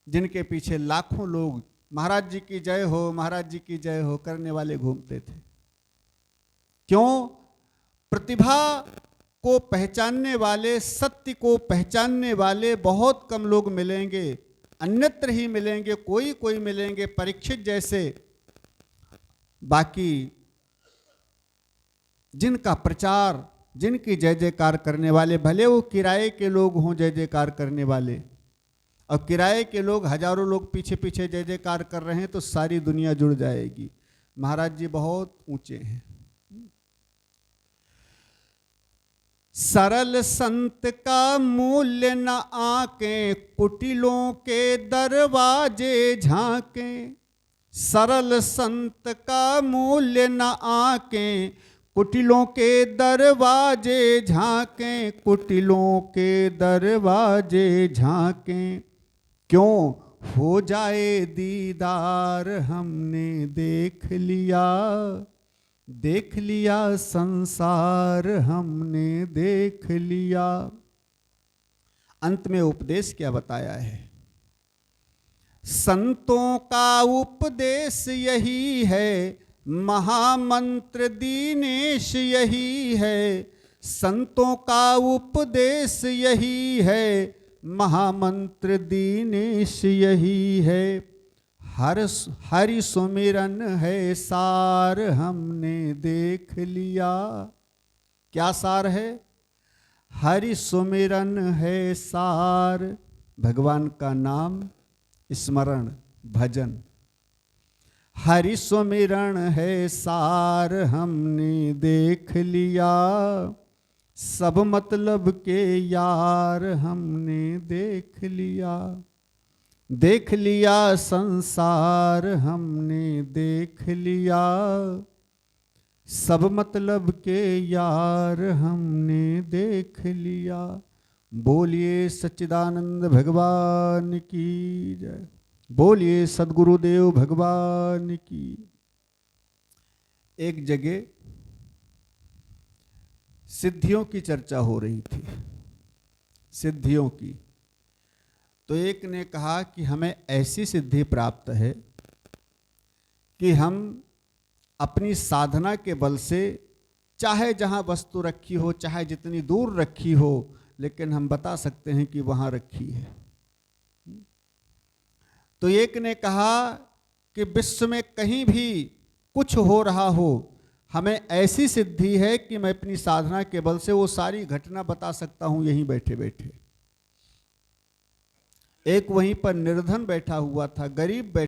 जिनके पीछे लाखों लोग महाराज जी की जय हो, महाराज जी की जय हो करने वाले घूमते थे। क्यों? प्रतिभा को पहचानने वाले, सत्य को पहचानने वाले बहुत कम लोग मिलेंगे, अन्यत्र ही मिलेंगे, कोई कोई मिलेंगे, परीक्षित जैसे। बाकी जिनका प्रचार, जिनकी जय जयकार करने वाले, भले वो किराए के लोग हों जय जयकार करने वाले, और किराए के लोग हजारों लोग पीछे पीछे जय जयकार कर रहे हैं, तो सारी दुनिया जुड़ जाएगी। महाराज जी बहुत ऊंचे हैं। सरल संत का मूल्य न आके, कुटिलों के दरवाजे झांके। सरल संत का मूल्य न आके, कुटिलों के दरवाजे झांके, कुटिलों के दरवाजे झांके। क्यों? हो जाए दीदार हमने देख लिया, देख लिया संसार हमने देख लिया। अंत में उपदेश क्या बताया है? संतों का उपदेश यही है, महामंत्र दीनेश यही है। संतों का उपदेश यही है, महामंत्र दीनेश यही है। हरि सुमिरन है सार हमने देख लिया। क्या सार है? हरि सुमिरन है सार, भगवान का नाम स्मरण भजन। हरि सुमिरन है सार हमने देख लिया, सब मतलब के यार हमने देख लिया। देख लिया संसार हमने देख लिया, सब मतलब के यार हमने देख लिया। बोलिए सच्चिदानंद भगवान की जय, बोलिए सद्गुरुदेव भगवान की। एक जगह सिद्धियों की चर्चा हो रही थी, सिद्धियों की। तो एक ने कहा कि हमें ऐसी सिद्धि प्राप्त है कि हम अपनी साधना के बल से चाहे जहां वस्तु रखी हो, चाहे जितनी दूर रखी हो, लेकिन हम बता सकते हैं कि वहां रखी है। तो एक ने कहा कि विश्व में कहीं भी कुछ हो रहा हो, हमें ऐसी सिद्धि है कि मैं अपनी साधना के बल से वो सारी घटना बता सकता हूं यहीं बैठे बैठे। एक वहीं पर निर्धन बैठा हुआ था, गरीब बैठा